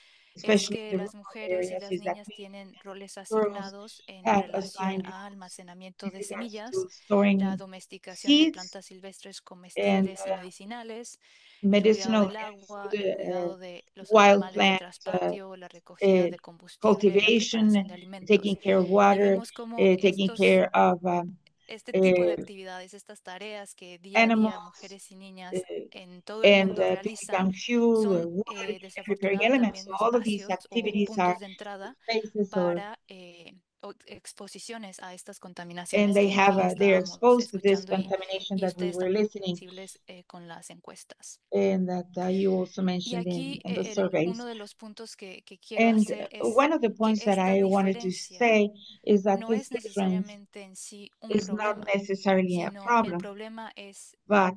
es especially in que the las rural mujeres y areas, las is that niñas many tienen roles girls asignados en have relación assigned a roles almacenamiento in de regards semillas, to la storing domesticación de seeds plantas silvestres and comestibles y medicinales, el cuidado medicinal del and agua, food, el cuidado de los wild animales de plant traspatio, la recogida uh, de combustible, la cultivation, preparación de taking alimentos. care of Y water, vemos cómo taking estos care of este tipo de uh, actividades, estas tareas que día a día animals, mujeres y uh, niñas en todo el and mundo breaking down realizan fuel or son wood and preparing desafortunada elements. también So all of these espacios o activities are puntos de entrada spaces para exposiciones a estas and contaminaciones they que have ya they're estábamos exposed to this escuchando contamination y that we ustedes were también listening sensibles con las encuestas. and that you also Y mentioned aquí in the surveys. uno de los puntos que quiero And hacer es one of the que points that esta I wanted to diferencia say is that no this es difference necesariamente en sí un is not problema, necessarily a sino el problem, problema es, but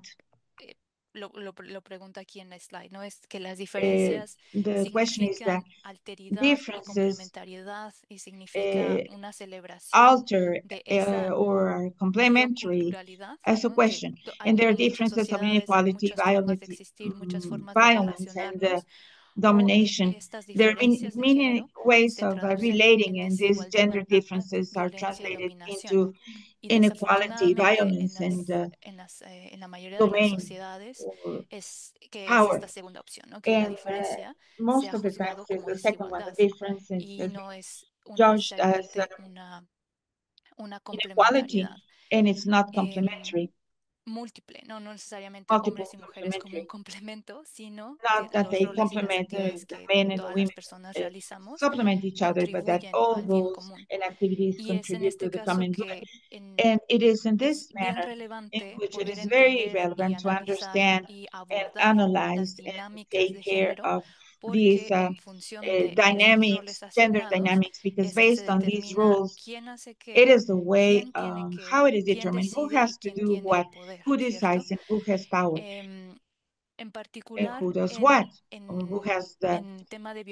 eh, lo pregunta aquí en la slide, ¿no? Es que las uh, diferencias the question is that significan alteridad y differences complementariedad y significa uh, una celebración alter de esa or are complementary bioculturalidad, as a ¿no? Que question. hay And there are muchas differences of sociedades, inequality, muchas formas de existir, muchas formas de violence, and relacionarnos, o domination. estas There are diferencias de many género ways se of traducen relating, en and these desigualdad, gender differences are violencia y translated dominación. into Y inequality, desafortunadamente violence, and en la mayoría de las domain sociedades or es que es power. esta segunda opción, ¿no? Que la And diferencia most sea of the times juzgado is como the second one. desigualdad The difference is y no es judged as necesariamente una inequality, complementariedad. and it's not Em, complementary, múltiple, no necesariamente multiple hombres y mujeres como un complementary. complemento, sino que Not that los they roles y las complement actividades the que men and the todas las women personas realizamos supplement each other, but that contribuyen all al bien roles común. and activities Y es en contribute este to the caso common good. que And it is in es this bien manner in relevante which it poder is very entender y relevant to analizar understand y and abordar las analyze and dinámicas take de care género, of these porque en función de estos roles dynamics, gender asignados dynamics, because es que se based on these determina rules, quién hace it qué, is the way quién tiene qué, how it is quién determined, who decide y has to quién do tiene el what, poder, who ¿cierto? decides and who has power, Em, en and particular, who does what, or who has en tema de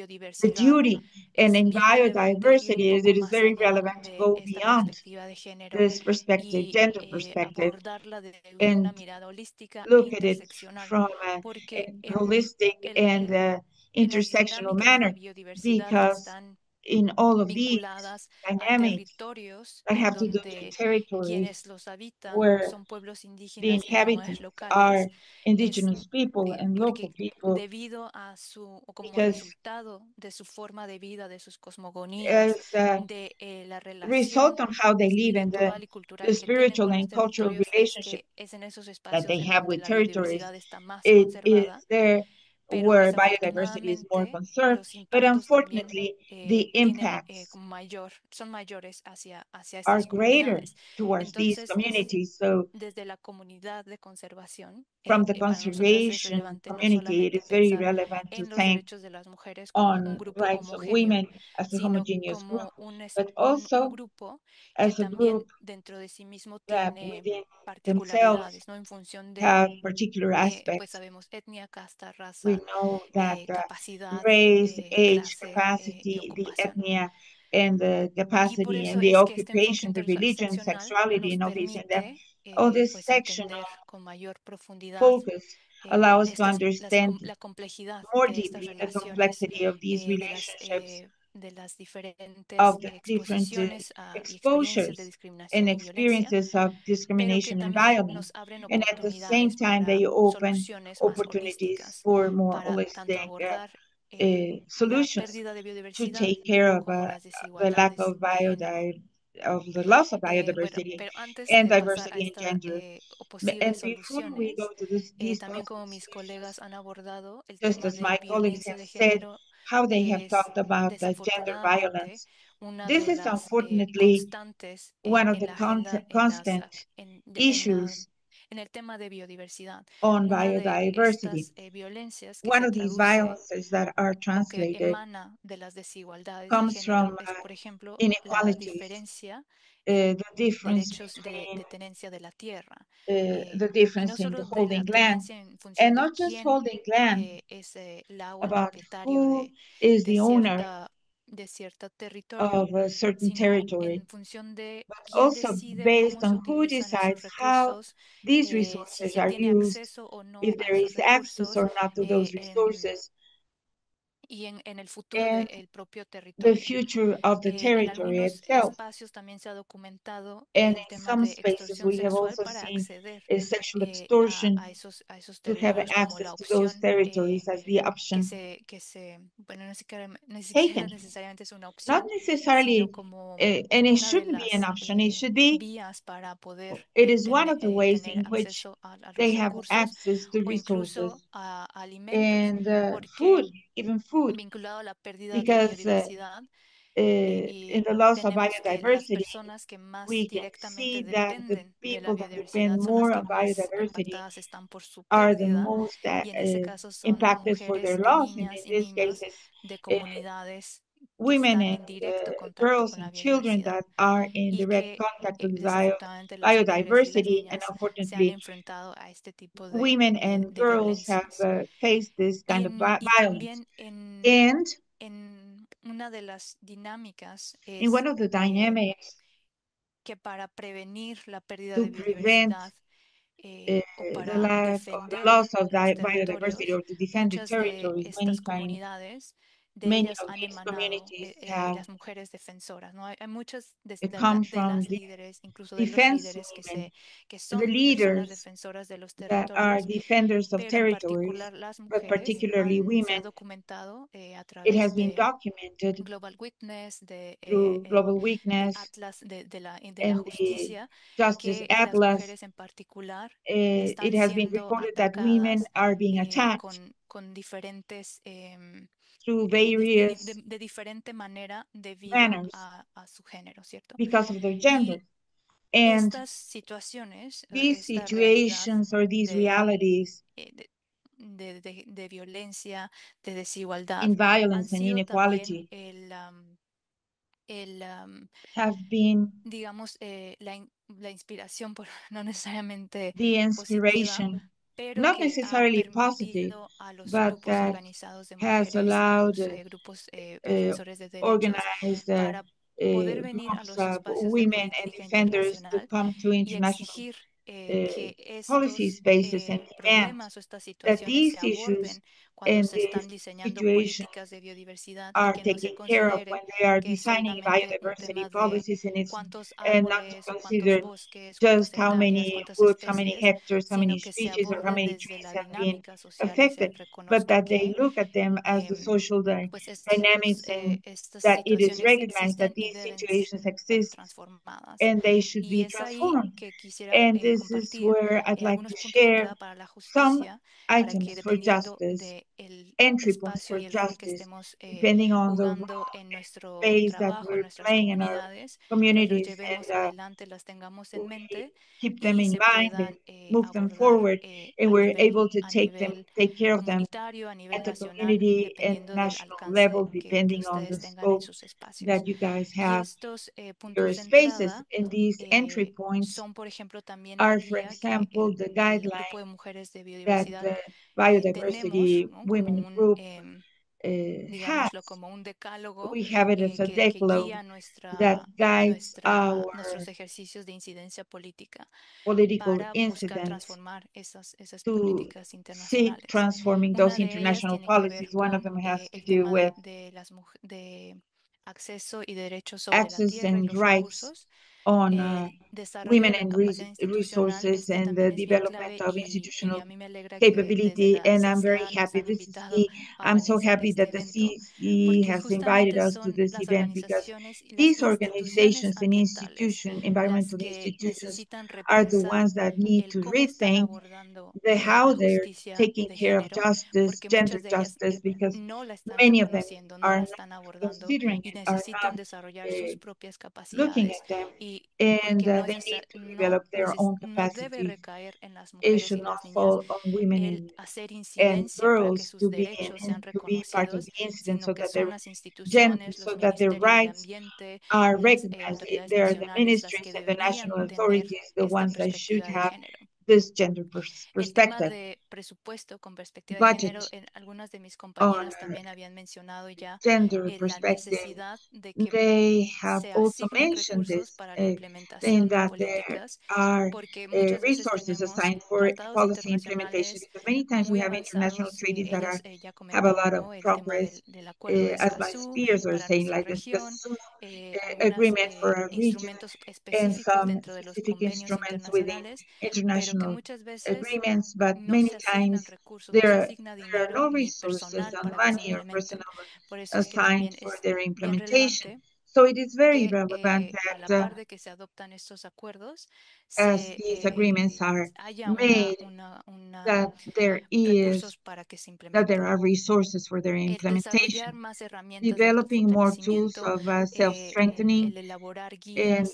the biodiversidad, duty. And es in bien relevante ir un biodiversity, poco it is más very allá relevant to de go esta beyond perspectiva de género this perspective, y gender perspective, abordarla desde una and mirada holística e look at it interseccional, from porque a holistic and en las intersectional dinámicas de manner, biodiversidad que because están in all of these vinculadas a dynamics territorios that en have to do to donde territories quienes los habitan where son pueblos the indígenas y comunidades inhabitants are locales, es indigenous people and local porque people, debido a o como because resultado de su forma de vida, de sus cosmogonías, as de la result relación on how they live and espiritual y the cultural que tienen spiritual con los and cultural territorios, relationship es en esos that espacios they en have donde with la territories, biodiversidad está más it is conservada, there pero where biodiversity is more desafortunadamente conserved, los but impactos también unfortunately, the tienen impacts son mayores hacia are estas greater comunidades. towards these Entonces, es communities. So, desde la comunidad de conservación, from the para nosotras es conservation relevante no community, it solamente is very pensar relevant to en los think derechos de las mujeres como un on grupo rights of homogéneo, women as a sino homogeneous group, como but un also grupo que as a también group dentro de sí mismo that tiene within themselves particularidades, ¿no? En función de, have particular pues aspects. sabemos, etnia, casta, We raza, know that capacidad, race, age, clase y capacity, the ocupación. ethnia, and the Y por capacity, eso and the es que este enfoque occupation, the religion, interseccional sexuality, nos and all these, and that permite all this pues sectional entender con mayor profundidad focus allow us to understand la complejidad more de estas deeply the relaciones, complexity of these eh, de relationships, las diferentes of the different exposiciones y experiencias de exposures and discriminación y violencia, experiences of pero que discrimination and también violence. nos abren And at the same oportunidades time, they para open soluciones más opportunities holísticas for more para tanto holistic abordar la solutions pérdida de to biodiversidad take care of como las the lack desigualdades of de género. of the loss of Bueno, biodiversity pero antes and de pasar a diversity in esta gender. o posibles And before we go soluciones, to these también possible como mis solutions, colegas han abordado, el just tema as de my colleagues violencia have de said, género how they have es talked about the gender desafortunadamente violence. una This de is las unfortunately constantes one of en the la agenda, constant issues en el tema de biodiversidad. on Una de biodiversity. estas violencias que One se of these traduce violences that are o que translated emana de las desigualdades de comes género from es, por ejemplo, la inequalities, diferencia the en difference derechos between de tenencia de la tierra. the Y no difference in the solo de la holding land, tenencia en función and de not just quién holding land, es el agua about propietario who is de the owner cierto territorio, of a certain sino territory, en función de but quién also decide based cómo se on who utilizan esos decides how recursos, these si resources se are tiene used, acceso o no if a there esos is access recursos, or not to those resources, y en el futuro and del propio the territorio. future of the En territory algunos itself. espacios también se ha documentado And el in tema some de spaces, extorsión we have sexual also para seen acceder sexual a extortion esos to have territorios como access la to those opción territories as the option bueno, ni siquiera taken. necesariamente es una Not opción, sino necessarily, como and it una de shouldn't be an las option. It should be, vías para poder it is one of the ways tener in which acceso a los they have recursos access to o incluso resources a alimentos, and porque food, even food, vinculado a la pérdida de because biodiversidad in y the loss of tenemos que las biodiversity, personas que más we can directamente see that the dependen de la people that depend biodiversidad son las more que on más biodiversity impactadas están por su are the pérdida, most y en ese caso son impacted for their mujeres y loss. And in niñas y this case, niños it's de uh, comunidades que women están and en directo contacto girls con la and children biodiversidad that are in y direct que contact with desafortunadamente las mujeres y las biodiversity. And niñas se han unfortunately, enfrentado a este tipo women and de girls have violencias. faced this kind of Y violence. también And en una de las dinámicas in one es of the dynamics que para prevenir la pérdida to de prevent biodiversidad o the para lack of the defender loss of los biodiversity territorios, or to defend the muchas de territories, estas comunidades, de many ellas of han these emanado communities have las mujeres defensoras, ¿no? Hay muchas come de from las the líderes, incluso de los defense líderes women, que the son personas leaders defensoras de los that are territorios, defenders of pero en territories, particular las but mujeres particularly se ha women. documentado a It través has been de documented Global Witness, through Global el Witness Atlas de la and the justicia, Justice que las Atlas. mujeres en particular It están has been siendo reported that women atacadas are being attacked con diferentes, through various de diferente manera debido manners a su género, ¿cierto? because of their gender. Y And estas situaciones, these esta realidad situations or these de, realities eh, de, de violencia, de desigualdad, in han violence and sido también inequality el, have been digamos, la inspiración, por, no necesariamente the positiva, inspiration, pero not que ha necessarily positive, permitido a los but grupos that organizados de has mujeres, a allowed los grupos uh, defensores de derechos, organized para poder venir a groups los of espacios de women and política defenders to internacional come to y international exigir uh, que policy estos spaces and demand problemas o estas that situaciones se these issues aborden cuando and se these están diseñando situations políticas de biodiversidad y are que no se taken care of when considere they are que es designing solamente un biodiversity tema de policies, and it's cuántos not to árboles o cuántos consider bosques, cuántas just how hectáreas, many cuántas woods, how many especies, hectares, how sino many que se species, or how aborde many desde trees la have been dinámica social y se affected, but reconozca that they que look at them as the social pues dynamics and estas that it is situaciones recognized that existen y these deben situations ser exist transformadas. and they should Y be es ahí transformed. que quisiera And this is compartir where I'd like to algunos puntos de share entrada para la some justicia, para que items for dependiendo justice, del entry points espacio for y el rol que justice, estemos depending on the jugando role en and nuestro space that trabajo, en we're nuestras playing in our comunidades, pues los communities, llevemos and adelante, las tengamos en we mente keep them y in se mind and puedan move them abordar forward, and we're able to a take them, nivel take care of them comunitario, a nivel at the nacional, community and dependiendo del national level, alcance que depending on the ustedes tengan en scope sus espacios. that you guys Y have estos your puntos de spaces. entrada And these entry points son, por ejemplo, también la are, for guía que example, the el grupo guideline de mujeres de that biodiversidad the tenemos, biodiversity ¿no? Como women un, group has. digámoslo, como un decálogo We have it as a que decalogue guía that guides our nuestros ejercicios de incidencia política political para buscar incidents transformar esas to políticas seek internacionales. transforming those Una de ellas international tiene que ver policies. One of con them has to el do tema with de acceso y derechos sobre la access tierra y and los rights recursos. on El desarrollo women de la and capacidad institucional, resources este and the también es bien development clave of y institutional a mí me alegra que desde capability. la And I'm very CCA nos happy. han This is invitado key. a I'm so organizar happy este that the evento, CCE porque has invited justamente us to son this las event because organizaciones y las these instituciones organizations and ambientales las environmental que institutions, necesitan are the repensar ones that need el to cómo están rethink abordando how la they're justicia taking de care of género, justice, porque gender muchas de ellas justice, because no la están many of them reconociendo, no are la not están abordando considering y it, are necesitan not desarrollar uh, sus propias looking capacidades at them, y and porque they need to develop their own no debe capacities. recaer en las It mujeres should y not las niñas fall on women el hacer and incidencia para que girls sus to be derechos sean and to be part of reconocidos, the incident, sino so que that son las instituciones, so los that their ministerios de rights ambiente, are las recognized. autoridades They are the nacionales las ministries que and the deberían national tener authorities, the esta ones that should perspectiva de have género. this gender El tema perspective, de presupuesto con perspectiva de género, budget algunas de mis on compañeras también habían mencionado ya gender la perspective. necesidad de que They have se also asignen mentioned recursos this, para la saying implementación de that there políticas, are porque muchas veces resources tenemos assigned for tratados policy implementation, internacionales because many times we muy have international avanzados. treaties that Ellas ya have a comentaban, lot of ¿no? El tema progress, del acuerdo de as my Escazú peers are para saying, nuestra like the región, Escazú algunos agreement for a region instrumentos and específicos some dentro de los specific convenios instruments within internacionales, pero que international muchas veces agreements, but no many se asignan times recursos, no se there asigna there are dinero no ni resources personal on para que se money or implementen. personnel Por eso es que assigned también for es their bien implementation. relevante So it is very que relevant a la that par de que se adoptan estos acuerdos, as se these agreements are haya made, that there recursos is para que se that there implementen. are resources for their El implementation, desarrollar más herramientas de developing more tools autofortalecimiento, of self-strengthening el elaborar and guías,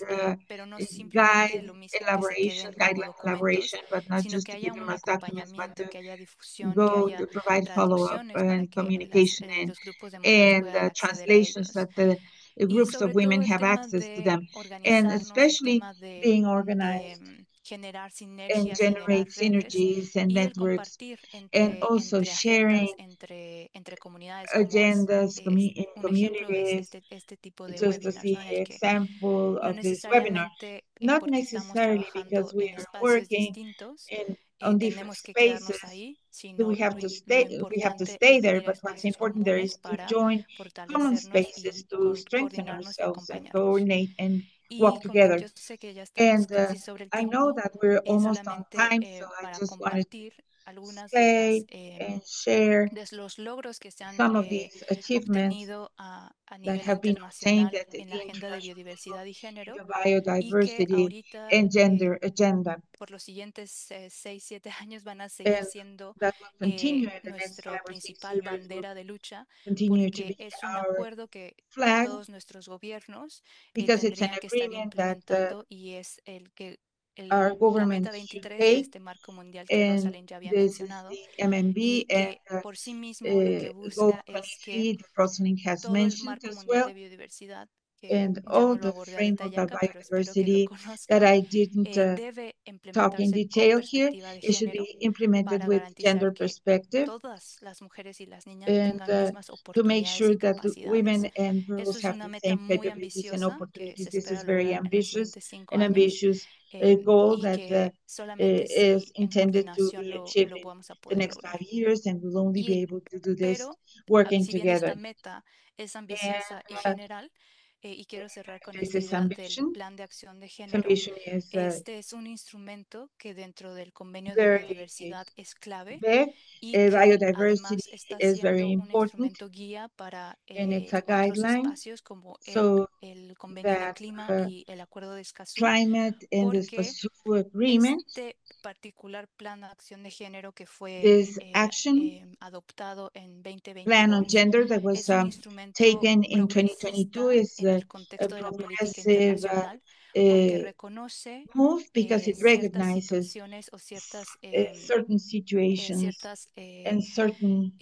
pero no simplemente guide lo mismo que se elaboration, queden como guideline documentos, elaboration, but not sino just que to haya keep them un as documents, but acompañamiento, to que haya difusión, que go haya to provide follow-up traducciones para and que communication los grupos de mujeres and puedan acceder a translations ellos. that the Y groups of sobre women todo el have tema access to de them, and organizarnos, el especially tema de being organized generar and sinergias, generate generar redes synergies and y el networks, compartir and also entre sharing agendas, entre comunidades, como agendas in un ejemplo es communities, este tipo de just as webinars, the ¿no? En el que example no of this webinar. necesariamente Not porque estamos necessarily because trabajando we en are espacios working distintos, on different tenemos que quedarnos spaces, ahí, do sino we have to lo stay importante es there, venir a but what's espacios important there comunes is to para join common fortalecernos spaces y to strengthen coordinarnos y ourselves and acompañarnos. coordinate and Y work como together. yo sé que ya estamos And casi sobre el I know tiempo, that we're almost on solamente time, so I para just wanted to compartir algunas say and share de los logros que se han some of these achievements obtenido a that nivel have been obtained internacional at the en la agenda de international level biodiversidad y in género the y que biodiversity ahorita and gender agenda. por los siguientes 6, 7 años van a seguir And siendo that will continue in the next nuestro 5 or 6 principal years, will bandera de lucha, continue to porque be es un our acuerdo que flag todos nuestros gobiernos because it's an tendrían que estar agreement that implementando y es our la meta governments should 23 de take, este marco mundial que and Rosalind ya había this is mencionado the MMB y and que por sí mismo lo que Goal busca es que 23 that Rosalind has todo el mentioned marco as mundial well, de biodiversidad, que and ya all no lo the abordé a framework detalle of acá, pero espero que lo biodiversity that conozcan, I didn't debe talk in implementarse con detail here. perspectiva de It should género be implemented para with garantizar gender que perspective todas las mujeres y las niñas and tengan mismas to make oportunidades sure y that the women capacidades. and Eso girls es have una the meta same muy capabilities and ambiciosa que opportunities. se This is espera very lograr en los ambitious, siguientes cinco an años ambitious goal y that que solamente is si en intended to coordinación be achieved lo in vamos a the poder next lograr. 5 years, and we'll only Y, be able to do this pero working si bien esta together. meta es And ambiciosa y general, y quiero cerrar con this esta is idea del ambition. plan de acción de This género, ambition is este es un instrumento que dentro del convenio de very biodiversidad es clave big. y que Biodiversity además está is very siendo un important, instrumento guía para and it's a otros guideline espacios como so el convenio de that clima y el acuerdo de Escazú, climate and the porque specific agreements, este particular plan de acción de género que fue this action adoptado en plan on 2022 gender that was es un instrumento taken in 2022 progresista is en el a contexto de la política progressive internacional porque uh, reconoce move because it ciertas recognizes situaciones o certain situations ciertas and certain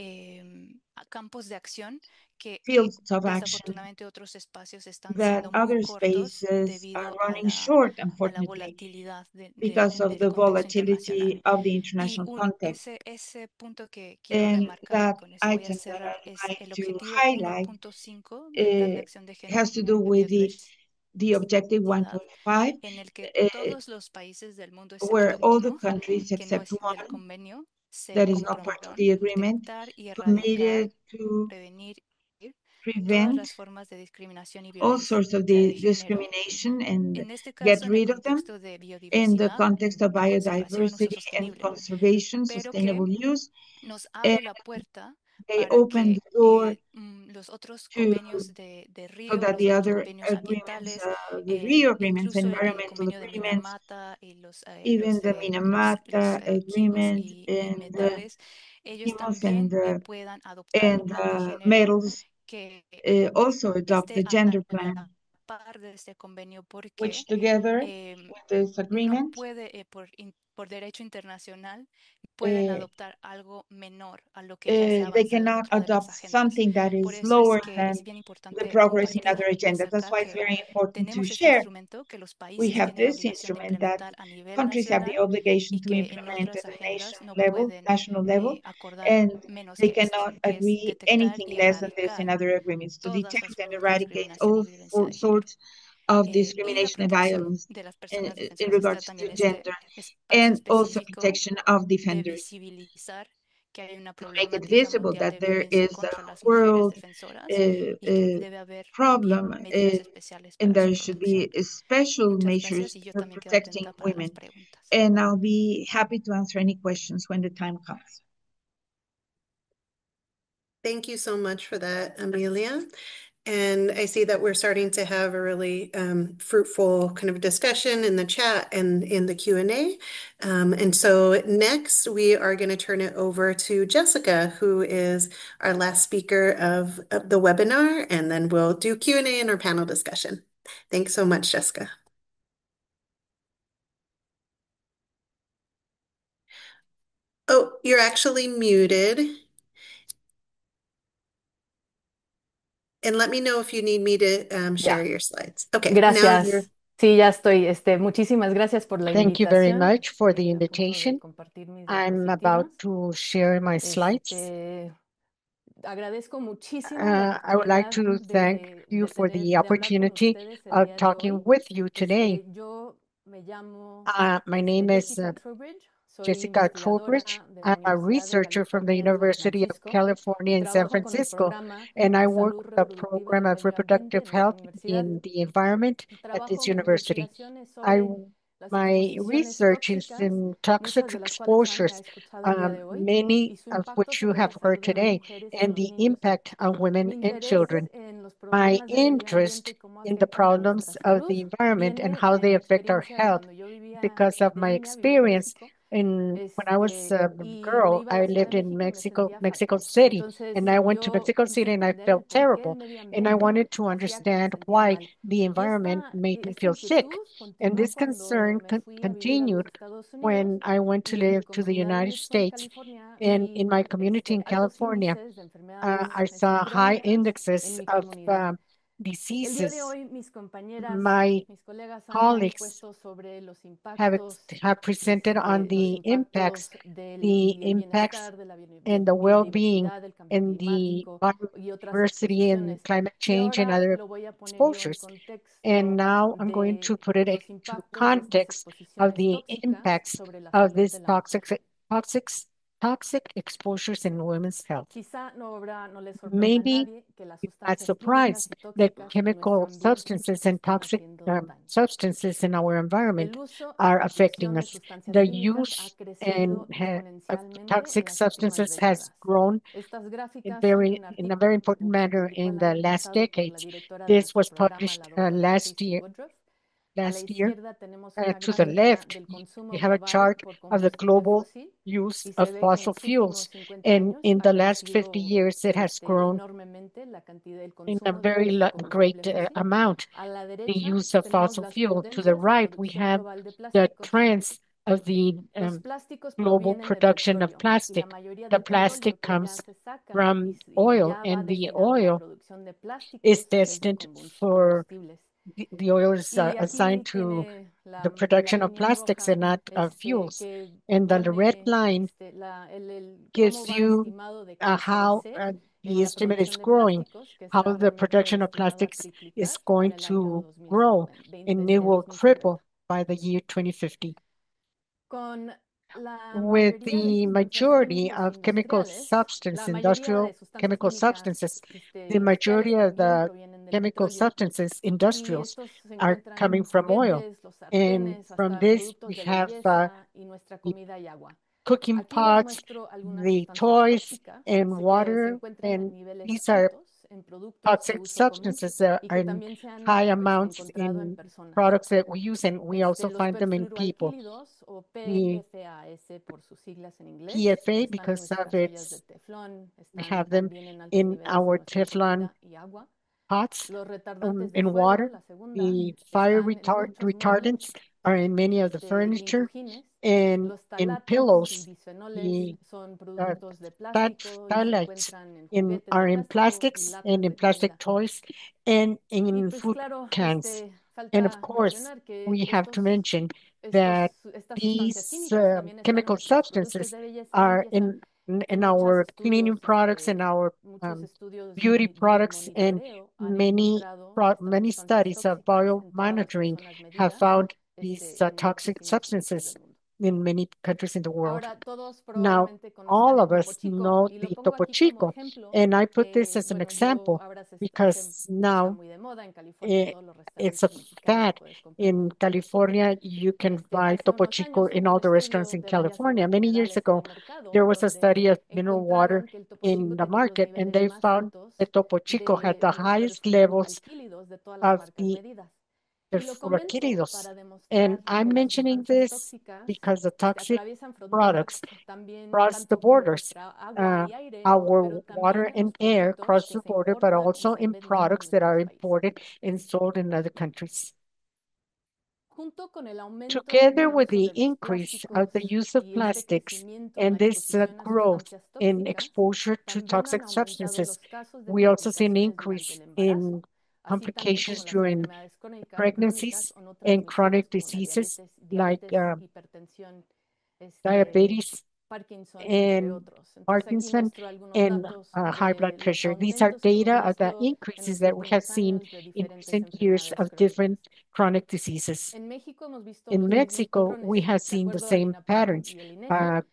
campos de acción que fields of action desafortunadamente otros espacios están that siendo muy other cortos spaces are debido running short, a la unfortunately, volatilidad because of del the contexto internacional. volatility of the Y international context. ese punto que quiero And remarcar y that con eso voy a item that cerrar I'd es like el to objetivo highlight 1.5 del Plan de uh, Acción de Género has to do y with Biodiversidad, the objective 1.5, en el que uh, todos los países del mundo, where excepto all the uno, countries que no except es del one convenio, se that is not part of comprometieron the agreement detectar y erradicar, committed to prevenir todas prevent las formas de discriminación y all violencia sorts of the de género. discrimination and En este get caso, en el rid of them contexto de in the biodiversidad context of y conservación, uso biodiversity and sostenible, conservation, pero que sustainable use. nos And abre la puerta they para open the que door los otros to convenios de so Río, that los the otros other convenios agreements, ambientales, the Rio agreements, incluso el environmental convenio de agreements, Minamata y los, even the Minamata quimos agreement y and the metales, ellos CIMOS también puedan adoptar el and plan de género metals que also adopt the esté a gender la plan, par de este convenio porque which together em, with this no agreement puede, por derecho internacional, pueden uh, adoptar algo menor a lo que ya se ha they avanzado cannot dentro de las adopt agendas. something that Por is eso es lower que es than bien the importante progress in compartir other agendas. desde That's acá why it's que very important to tenemos este share. instrumento que los We países have tienen la this obligación de instrument that implementar a nivel countries have the nacional obligation y to que en implement otras at the agendas no level, pueden national level, acordar and menos they que esto, cannot que es agree detectar anything y less than this in erradicar other agreements to todas detect las and formas de eradicate discriminación y all violencia de género. sorts of Y la discrimination and protección violence de las in, personas in defensoras está regards también to este gender, espacio and also específico protection of de defenders, visibilizar que hay una to make it problemática visible mundial that de there violencia is a contra las mujeres world defensoras uh, y que uh, debe haber también problem, medidas especiales and para there su should protección. be special Muchas gracias measures y yo for también quedo protecting atenta para las women. preguntas. And I'll be happy to answer any questions when the time comes. Thank you so much for that, Amelia. And I see that we're starting to have a really fruitful kind of discussion in the chat and in the Q&A. And so next we are going to turn it over to Jessica, who is our last speaker of the webinar, and then we'll do Q&A in our panel discussion. Thanks so much, Jessica. Oh, you're actually muted. And let me know if you need me to share Yeah. your slides. Okay, now you're. Gracias. Sí, ya estoy. Muchísimas gracias por la Thank you very invitación. much for the A punto de invitation. compartir mis I'm about diapositivas. to share my slides. Agradezco muchísimo la I would like oportunidad to thank you for the de hablar con opportunity ustedes el of día de hoy. talking with you today. Yo me llamo My name is Jessica Trowbridge. Soy Jessica investigadora Trowbridge. de la I'm a Universidad de researcher from the California en San University of Francisco y California in San trabajo con el Francisco, programa and I de work salud with the reproductiva program y of medio ambiente reproductive en esta health universidad. in the environment at this Trabajo en university. investigaciones I, sobre las my exposiciones research is tóxicas, in muchas toxic de las cuales han exposures, escuchado el día de hoy, many y su of impacto which you sobre la have heard salud de las today, mujeres y and los the niños. impact on Mi women and interés children. en los My problemas del medio ambiente y interest cómo in the afectan a nuestra problems of salud the environment and viene how de they mi affect our experiencia de health cuando yo vivía because of de my niña, vivía en experience México, when I was a y me girl. iba a I la Ciudad de lived in México y me Mexico, sentía Mexico fatal. City, Entonces and I went to yo Mexico quise City and I entender el felt por qué el terrible. medio And I ambiente wanted to hacía que me understand sentía why mal. the Y environment made me esta feel sick. inquietud And continuó this cuando concern me fui a vivir a los continued Estados Unidos when I went to y en mi live to the comunidad United vivo en States. California And vi in my community in altos California, índices de enfermedades I saw high crónicas en indexes mi of comunidad. El día de diseases. hoy mis compañeras, My mis colegas han colleagues puesto sobre los have impactos, have presented on los the impacts, impactos del the bienestar, de la and the well-being biodiversidad, del cambio and the climático y otras biodiversity and exposiciones. climate Y change and ahora other lo voy a poner yo en exposures. And contexto now I'm going to de put it los into impactos de estas context of exposiciones the tóxicas impacts sobre la of salud this de la mujer. toxic, toxic exposures in women's health. Quizá no le sorprenda a Maybe nadie que las you're not sustancias químicas surprised y that tóxicas en nuestro chemical ambiente substances nos and están toxic haciendo daño. substances in our environment El uso y are affecting producción de us. sustancias The químicas ha use crecido and of exponencialmente en toxic las últimas substances has décadas. grown Estas gráficas son de very un in a very artículo important que manner publicó in el the año last pasado por la decades. directora de This nuestro was programa, published la doctora Tracy Woodruff. A la last year. izquierda tenemos una To the gráfica left, del consumo you have a global chart por of the combustible global fósil use y of se ve que en fossil los últimos fuels. 50 And años in ha the last 50 crecido years, it has grown enormemente la cantidad del in a consumo de very este combustible great fósil. amount. A la The derecha use of tenemos fossil las fuel. To the tendencias de right, we producción have global de the plásticos. trends of the Los plásticos global provienen del production of petróleo y la plastic. mayoría The del petróleo plastic que ya comes se saca from y oil, ya va and the destinado a la oil producción de is plásticos en vez de destined for combustibles. the oil is Y assigned aquí to tiene the la production of línea plastics and roja not of fuels. que And the red pone line cómo gives va you estimado de how crecer the la estimate is producción de growing, plásticos, que how está the realmente production of estimado a plastics is triplicar going en el año to grow, and it will 2050. triple by the year 2050. Con la With mayoría de the sustancias majority químicos of chemical industriales, la substance, mayoría de industrial sustancias chemical químicas substances, the industriales majority of también the provienen del chemical petróleo substances, y industrials, estos se are encuentran en coming los from oil. juguetes, los And sartenes, from hasta this, productos we de have belleza y nuestra comida y agua. cooking Aquí les pots, muestro algunas the sustancias toys, tóxicas and que se water, encuentran en and niveles these are altos en productos de toxic uso común substances that y are que in también se han high amounts encontrado en in personas. products that we use, and we also Los find them in people. perfluoroalquílidos o The PFAS por sus siglas en inglés PFA, están en because of nuestras ollas de its, teflón, we están have them también en altos in niveles en our nuestra Teflon comida y agua. pots, Los retardantes de in fuego, water. la segunda, The fire están en muchos muebles, retardants are in many of the furniture, limicujines and Los in talatos y pillows. bisfenoles The son uh, productos de plástico y se phthalates encuentran en in juguetes de are in plástico y plastics latas and in de plastic comida. toys and Y in pues food claro, cans. And of falta course, mencionar que we have to mention that estas sustancias these químicas también están en chemical nuestros productos substances de belleza y are limpieza. in Muchos our cleaning estudios, products and our muchos estudios beauty de products, and monitoreo han encontrado estas many sustancias studies of tóxicas en todas las biomonitoring personas have medidas found these en toxic muchísimos países substances del mundo. in many countries in the world. Ahora todos Now, probablemente conozcan all el of Topo us Chico know y lo the pongo Topo aquí como Chico, ejemplo. and I put this as an Bueno, yo example ahora because está now muy de moda en California, eh, todos los it's a restaurantes mexicanos fad. puedes comprar In Topo Chico. California, you can buy Hace Topo unos Chico años in hubo un all the restaurants estudio in de varias California. aguas Many years minerales en ago, el mercado there was a donde study of mineral water encontraron que el Topo in Chico the tenía los market, and niveles they más found altos the Topo Chico had the de los highest levels alquílidos de todas las of marcas the medidas. Y lo comento perfluoroalkylidos. para And demostrar I'm que las mentioning sustancias this tóxicas because the toxic atraviesan fronteras products también cross the tanto por borders. nuestra agua Uh, y aire, our pero water también en and los air productos cross que the se border, but importan y also se in venden en products that are nuestros países. imported and sold in other countries. Junto con el aumento Together del with uso the de los increase of plásticos the use of y este plastics crecimiento en and la this exposición a growth sustancias in tóxicas, exposure to también han toxic aumentado substances, los casos de we also see an complicaciones durante increase el embarazo, in así también como complications las during enfermedades crónicas pregnancies o no and transmisibles chronic como la diseases like diabetes, hipertensión, diabetes Parkinson, entre and otros. Entonces aquí Parkinson muestro algunos and datos high blood de los pressure. These are aumentos que hemos data of the visto en increases los that we have últimos seen años de in diferentes recent years enfermedades of crónicas. different chronic diseases. En México hemos visto In los mismos Mexico, we patrones. have De seen the acuerdo al same INAPAM patterns. y el INEGI,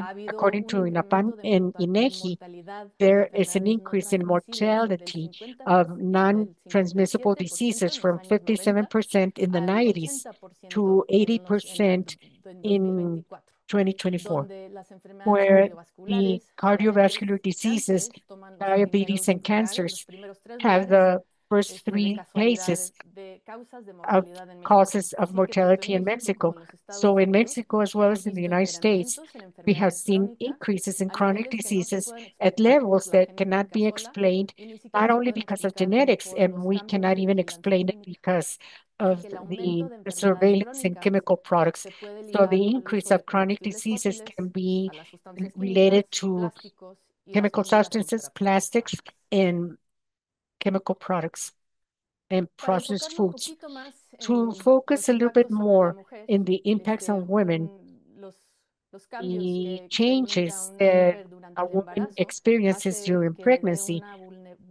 ha habido According un to INAPAN incremento and de INEGI, mortalidad por there is an enfermedades no increase in transmisibles del mortality of 57% non-transmissible diseases en los from años 90 57% in the al 90s 80% to 80% en in 2024, 2024, donde las enfermedades where the cardiovasculares, diabetes cardiovascular y diseases, cánceres toman diabetes and los cancers primeros tres have lugares the first de three casualidades, places de causas de of mortalidad en México. causes of Así que tanto en mortality in México como Mexico. en los Estados So in Unidos Mexico, as well hemos as in the visto United States, incrementos en we have enfermedades seen crónicas increases in a chronic niveles que no se diseases pueden at explicar levels por la that cannot genética be sola explained, y ni siquiera not se only pueden because of explicar genetics, por and los we cambios cannot de even vigilancia explain it clínica. because Así of que el aumento de the enfermedades surveillance in crónicas chemical products. se puede So the ligar al increase uso de of chronic combustibles diseases fósiles, can be a las sustancias related químicas, to plásticos y las chemical comidas substances, ultraprocesadas. plastics, and chemical products and Para processed enfocarme un foods. poquito más To en focus los a little bit impactos sobre la more mujer, in the impacts on women, los cambios the que experimenta changes una that mujer durante a el woman embarazo experiences hace during que le dé pregnancy una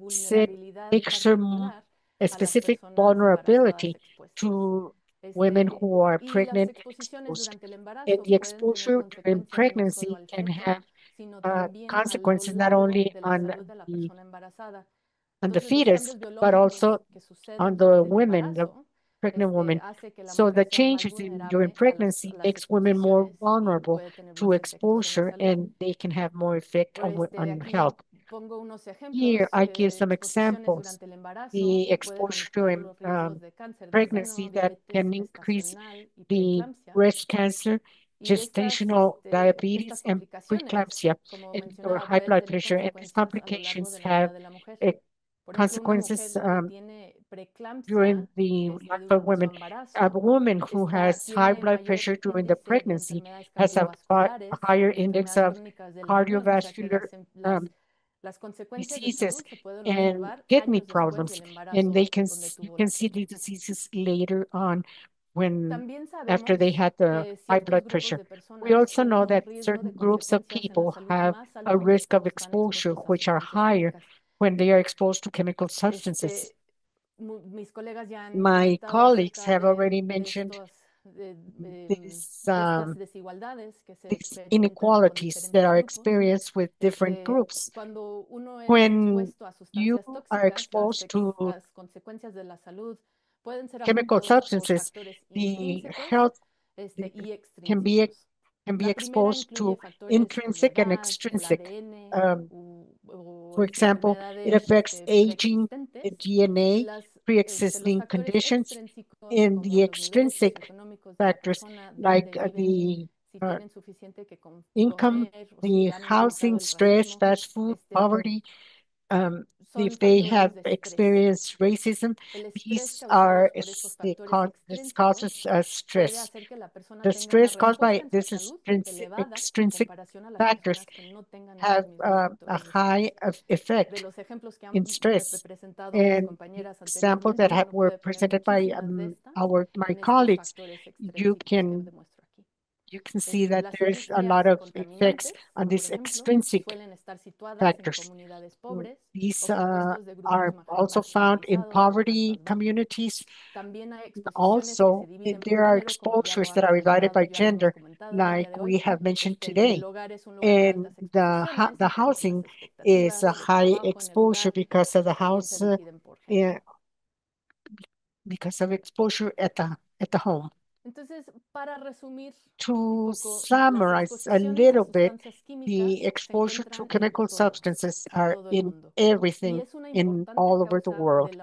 set, vulnerabilidad makes her particular a a las specific personas embarazadas vulnerability expuestas. to women who are Y las pregnant and exposiciones exposed. durante el And embarazo the pueden tener exposure during consecuencias no solo pregnancy al can feto, have sino también a lo consequences not largo only de la salud de la persona embarazada. on the Entonces, los fetus, cambios but biológicos also que on suceden the durante el women, the embarazo pregnant woman. hace que la So mujer the sea más changes during vulnerable a pregnancy las makes women more exposiciones y vulnerable puede tener to más efectos en la exposure, salud. and they can have more effect on Aquí health. pongo unos Here, ejemplos, I give some exposiciones examples. durante el embarazo The pueden exposure aumentar during los riesgos de cáncer de pregnancy seno, that diabetes can increase gestacional y the preeclampsia. breast cancer, Y gestational estas diabetes, and complicaciones, preeclampsia, como or mencionaba, high pueden blood tener pressure. And these consecuencias a lo largo complications de la have vida de la mujer. uh, Por ejemplo, una consequences mujer que tiene preeclampsia during the life of durante su women. A embarazo woman who has high tiene blood mayor pressure during the índice de pregnancy enfermedades has a cardiovasculares higher y index enfermedades of crónicas del riñón, o sea que cardiovascular um, las consecuencias de diseases salud se pueden and observar kidney años después problems, del and they embarazo can donde you tuvo can la see criatura. these diseases later on when También after they sabemos had the que high ciertos blood grupos pressure. de We personas also tienen know un that riesgo certain de groups of consecuencias en la people salud have más a alto risk of cuando están exposure, expuestos a which are sustancias higher químicas. when they are exposed to chemical substances. Mis colegas ya han My comentado colleagues acerca have already mentioned estas desigualdades que se these experimentan con inequalities that diferentes are grupos. experienced with different groups. Cuando uno es When expuesto a you sustancias are tóxicas, exposed to las consecuencias de la salud pueden ser chemical afectados por substances, factores the intrínsecos health y can be extrínsecos. can be La primera exposed incluye to factores como intrinsic and edad, el extrinsic. ADN o For example, it enfermedades affects aging, preexistentes the y DNA, los pre-existing factores conditions, extrínsecos and como the los niveles extrinsic socioeconómicos de la factors persona, like dónde viven, the si uh, tienen suficiente que income, comer o si the han enfrentado housing, el stress, racismo, fast food, poverty, um, if they have experienced racism, these are this causes stress. The stress caused by this is extrinsic factors have a high effect in stress. And examples that were presented by my colleagues, you can see that there's a lot of effects on these extrinsic factors. These are also found in poverty communities. Also, there are exposures that are divided by gender, like we have mentioned today. And the housing is a high exposure because of the house, eh, because of exposure at the home. To summarize a little bit, the exposure to chemical substances are in everything in all over the world.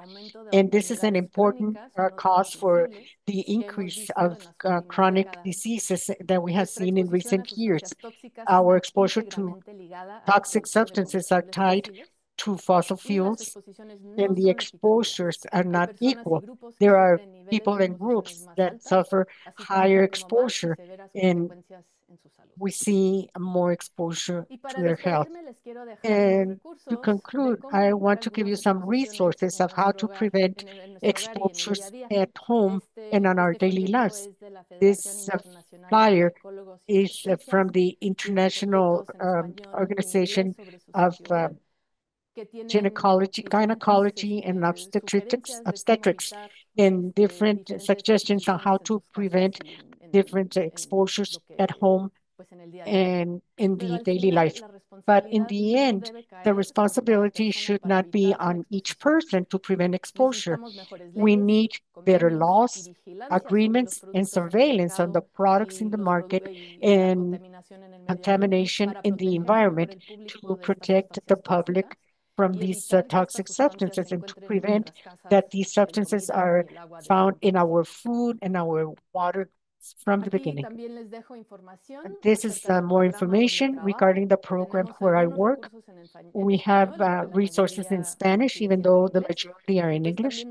And this is an important cause for the increase of chronic diseases that we have seen in recent years. Our exposure to toxic substances are tied to fossil fuels, and the exposures are not equal. There are people in groups that suffer higher exposure, and we see more exposure to their health. And to conclude, I want to give you some resources of how to prevent exposures at home and on our daily lives. This flyer is from the International Organization of Gynecology and obstetrics, and different suggestions on how to prevent different exposures at home and in the daily life. But in the end, the responsibility should not be on each person to prevent exposure. We need better laws, agreements, and surveillance on the products in the market and contamination in the environment to protect the public from these toxic substances and to prevent that these substances are found in our food and our water from the beginning. This is more information regarding the program where I work. We have resources in Spanish, even though the majority are in English.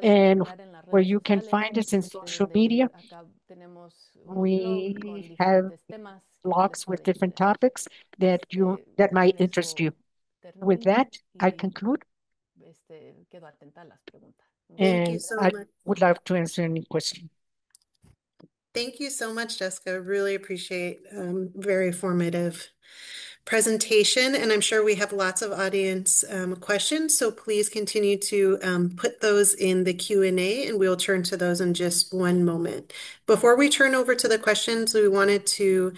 And where you can find us in social media, we have blogs with different topics that might interest you. With that, I conclude. Thank you so I much. would love to answer any question. Thank you so much, Jessica. Really appreciate very formative presentation, and I'm sure we have lots of audience questions, so please continue to put those in the Q&A, and we'll turn to those in just one moment. Before we turn over to the questions, we wanted to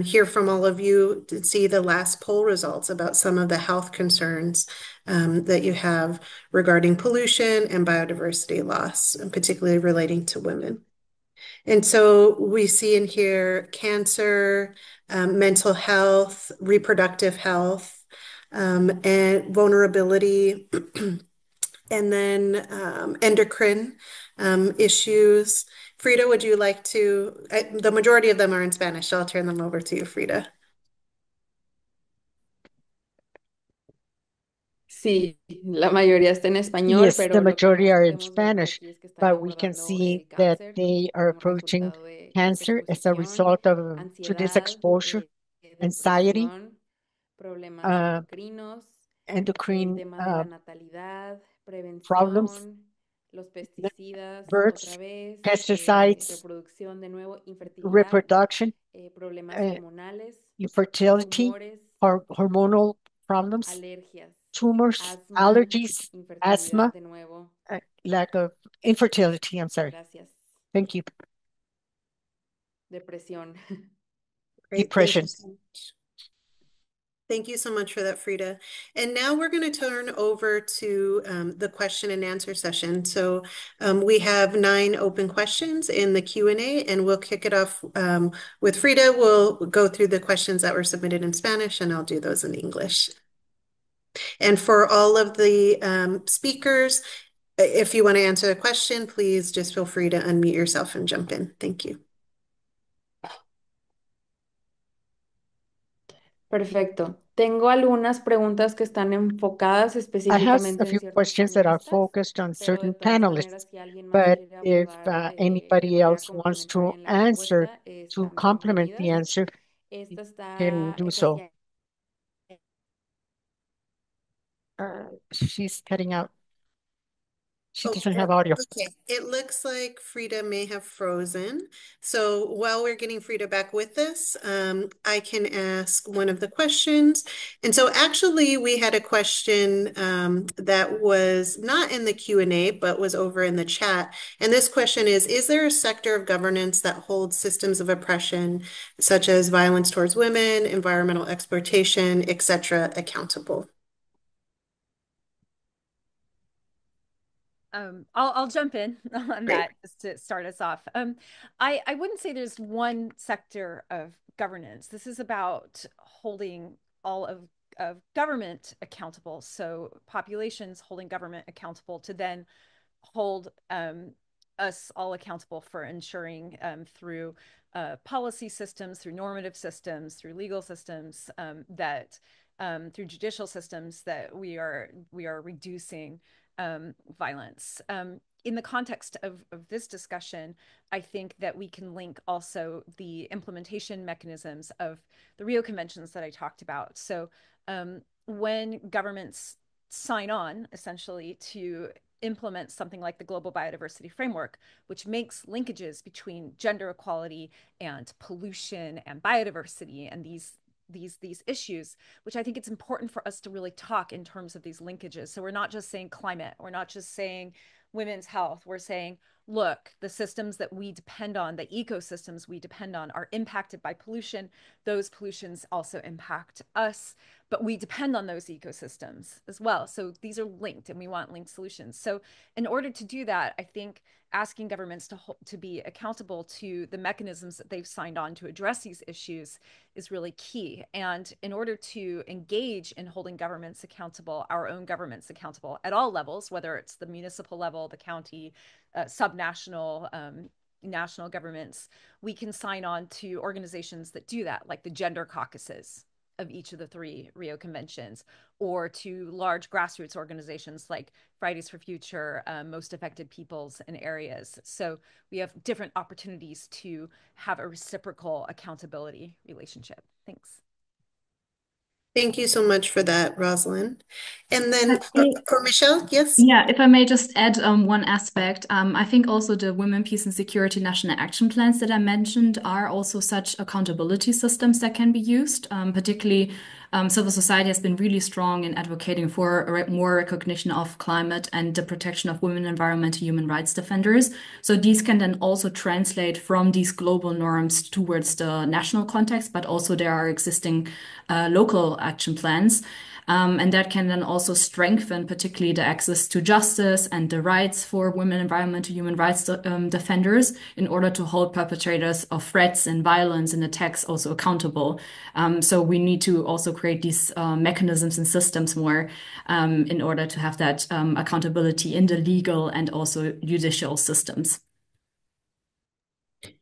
hear from all of you to see the last poll results about some of the health concerns that you have regarding pollution and biodiversity loss, and particularly relating to women. And so we see in here cancer, mental health, reproductive health, and vulnerability, and then endocrine issues. Frida, would you like to? The majority of them are in Spanish, so I'll turn them over to you, Frida. Sí, la mayoría está en español, Yes, the pero lo que majority más are in podemos ver Spanish, aquí es que están but we can abordando see that cáncer they are como approaching resultado de cancer as a exposición, result of to this ansiedad, exposure, anxiety, depresión, problemas uh, endocrinos, el endocrine tema de la natalidad, problems, prevención, los pesticidas, otra births, vez, pesticides, reproducción de nuevo, infertilidad, reproduction, problemas hormonales, infertility, tumores, hormonal problems, alergias, tumors, asma, allergies, infertilidad asthma, de nuevo. lack of infertility, I'm sorry. Gracias. Thank you. Depresión. Great, Depression. Thank you so much for that, Frida. And now we're going to turn over to the question and answer session. So we have 9 open questions in the Q&A, and we'll kick it off with Frida. We'll go through the questions that were submitted in Spanish, and I'll do those in English. And for all of the speakers, if you want to answer the question, please just feel free to unmute yourself and jump in. Thank you. Perfecto. Tengo algunas preguntas que están enfocadas I have a específicamente en few ciertos questions that are panelistas, focused on pero de certain todas maneras, panelists, si alguien más but quiere if abordar de anybody manera else wants complementaria to en la answer, respuesta, to están complement the bienvenidas. answer, you can do Esta so. ya. She's cutting out. She Oh, doesn't have audio. okay. It looks like Frida may have frozen. So while we're getting Frida back with us, I can ask one of the questions. And so actually, we had a question that was not in the Q&A, but was over in the chat. And this question is there a sector of governance that holds systems of oppression, such as violence towards women, environmental exploitation, etc., accountable? I'll jump in on Great. that just to start us off. I wouldn't say there's one sector of governance. This is about holding all of government accountable. So populations holding government accountable to then hold us all accountable for ensuring through policy systems, through normative systems, through legal systems, that through judicial systems that we are reducing violence. In the context of this discussion, I think that we can link also the implementation mechanisms of the Rio Conventions that I talked about. So when governments sign on essentially to implement something like the Global Biodiversity Framework, which makes linkages between gender equality and pollution and biodiversity and these issues, which I think it's important for us to really talk in terms of these linkages. So we're not just saying climate, we're not just saying women's health, we're saying, look, the systems that we depend on, the ecosystems we depend on, are impacted by pollution. Those pollutions also impact us, but we depend on those ecosystems as well. So these are linked and we want linked solutions. So in order to do that, I think asking governments to be accountable to the mechanisms that they've signed on to address these issues is really key. And in order to engage in holding governments accountable, our own governments accountable at all levels, whether it's the municipal level, the county, subnational, national governments, we can sign on to organizations that do that, like the gender caucuses of each of the three Rio conventions, or to large grassroots organizations like Fridays for Future, Most Affected Peoples and Areas. So we have different opportunities to have a reciprocal accountability relationship. Thanks. Thank you so much for that, Rosalind. And then Hey, for Michelle, yes? yeah, if I may just add one aspect, I think also the Women, Peace and Security National Action Plans that I mentioned are also such accountability systems that can be used. Particularly, civil society has been really strong in advocating for more recognition of climate and the protection of women, environmental, human rights defenders. So these can then also translate from these global norms towards the national context, but also there are existing local action plans. And that can then also strengthen particularly the access to justice and the rights for women, environmental, human rights defenders in order to hold perpetrators of threats and violence and attacks also accountable. So we need to also create these mechanisms and systems more in order to have that accountability in the legal and also judicial systems.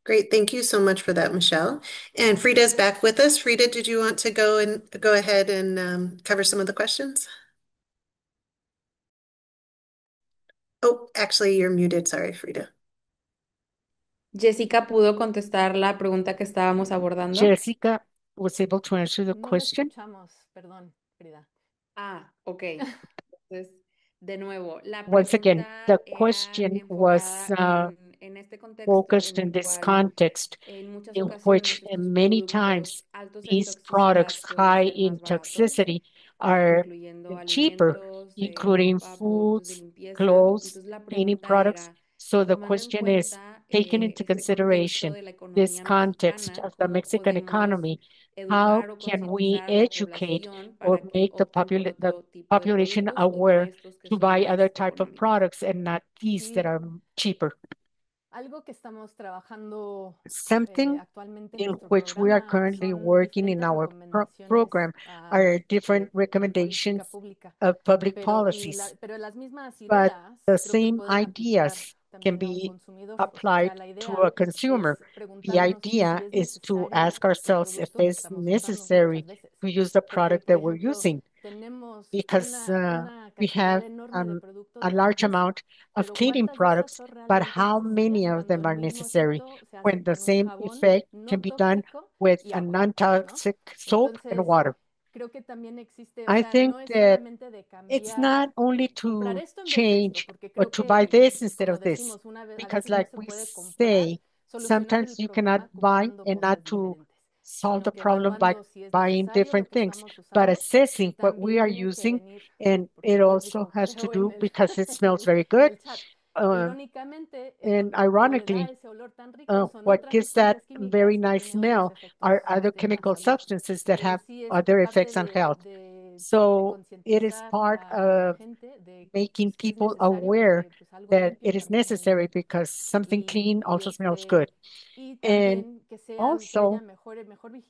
Great. Thank you so much for that, Michelle. And Frida's back with us. Frida, did you want to go ahead and cover some of the questions? Oh, actually, you're muted. Sorry, Frida. Jessica pudo contestar la pregunta que estábamos abordando. Jessica was able to answer the No la question. escuchamos, perdón, Frida. Ok. Entonces, de nuevo, la Once again, the pregunta era question was enfocada en este contexto focused en in el this cual context, en muchas in which ocasiones estos many productos times altos en these toxicidad products suelen high ser in más baratos, toxicity are incluyendo cheaper, alimentos, including ropa, productos de foods, limpieza. clothes, Entonces la cleaning pregunta products. era, So the tomando en question is, cuenta taking into este contexto consideration de la this economía context mexicana, of the ¿cómo Mexican podemos economy, how educar o can we concientizar a la educate población or para que make opten por the otro tipo de population productos y no aware estos que to son buy other más type of económicos? products and not these that Sí, are cheaper? algo que estamos trabajando Something actualmente en in nuestro which we are programa currently son working in diferentes our recomendaciones program are different de política recommendations pública, of public policies, pero las mismas but ideas the creo que same pueden aplicar ideas can también a un be consumidor. O applied sea, la to idea a consumer. es The preguntarnos si idea es is to necesario ask el ourselves if producto que it's estamos usando muchas necessary veces. to use the Porque, product por that we're ejemplo, using, tenemos because una we cantidad have enorme de productos a de large limpieza, amount of pero cleaning ¿cuántas de esas products, son but realmente how many necesarias of cuando them el are mismo necessary efecto se hace when the con un same jabón effect can no be done tóxico with y a agua, ¿no? non-toxic soap and Entonces, water? creo que también existe, o I sea, think no es that solamente de it's cambiar, not only comprar to esto en vez de esto, change porque or creo to buy que, this instead como of this, decimos, a because veces no like se we puede comprar, say, solucionar sometimes el you cannot problema buy comprando and not cosas to diferentes, solve sino the que problem by evaluando si es buying necesario lo different que things, estamos but usando y assessing what we también are tiene que using. venir, And porque it ya les also digo, has to creo en do because it smells very en good. el chat. Uh, Irónicamente, and lo que le da ironically, ese olor tan rico son what otras gives that sustancias químicas very que nice tienen otros smell efectos are other para chemical salud. substances that Pero have sí es other parte effects on health. de So it is concientizar part a la of gente de making pues, que es people necesario aware porque pues, algo that limpio it is también huele necessary bien. because something clean also smells good. Y And también que haya also mejor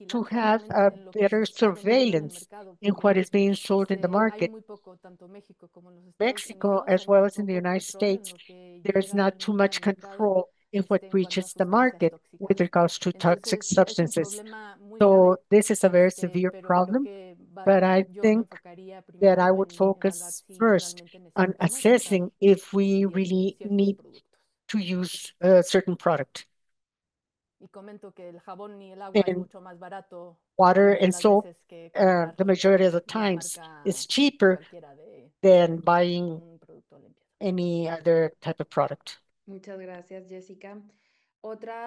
to vigilancia, have obviamente, a en lo que se better está vendiendo en el surveillance mercado, in porque what is being sold in the hay market. muy poco, tanto México como los Estados Mexico, Unidos, as hay well muy as in the poco United control en States, lo que there's llega not too realmente al much mercado control in what en cuanto a reaches the sustancias market with tóxicas. regards to toxic Entonces, es un substances. problema muy So grave, this is a very severe pero creo problem, que but I yo me think enfocaría that I primero would en evaluar focus si first realmente on necesitamos usar assessing if we really ciertos need productos. to use a certain product. Y comento que el jabón y el agua es And mucho más barato la water mayoría de and las soap, veces que comprar the majority of the de la times, marca it's cheaper cualquiera de than buying un producto de limpieza. any other type of product. Muchas gracias, Jessica.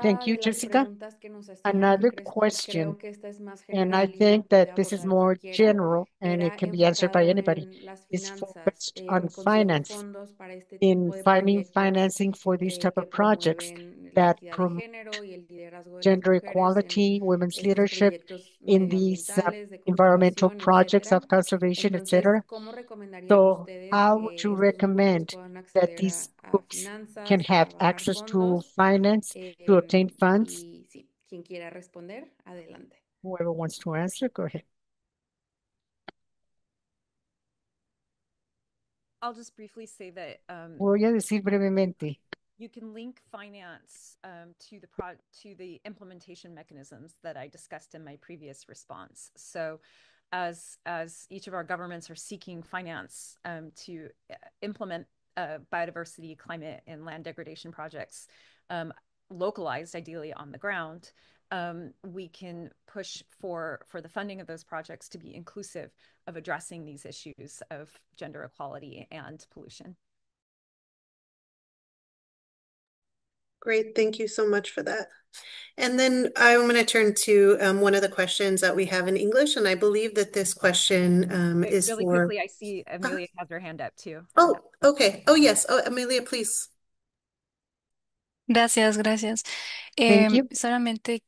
Thank Otra you, de las Jessica. preguntas que nos hacían, Another creo question, que esta es más and I general y la think puede that this is abordar quien more quiera, general and it era can be answered by enfocado anybody, en las is finanzas, focused on en conseguir finance, fondos para este in tipo de finding proyectos financing for these type que of projects promueven la that equidad de promote género y el liderazgo de las gender mujeres en equality, women's estos leadership, proyectos in these medioambientales de environmental conservación, projects etcétera. of conservation, Entonces, etc. ¿cómo recomendarían So ustedes how would que you estos grupos recommend puedan that acceder these a groups can finanzas, have a bajar access to fondos? finance, to obtain funds? Y sí, quien quiera responder, adelante. Whoever wants to answer, go ahead. I'll just briefly say that Voy a decir brevemente. you can link finance to the implementation mechanisms that I discussed in my previous response. So, as each of our governments are seeking finance to implement biodiversity, climate, and land degradation projects, localized, ideally on the ground, we can push for the funding of those projects to be inclusive of addressing these issues of gender equality and pollution. Great, thank you so much for that. And then I'm going to turn to one of the questions that we have in English, and I believe that this question is Really for... quickly, I see Amelia has her hand up too. Oh, okay. Oh, yes. Oh, Amelia, please. Gracias, gracias. Thank you. Solamente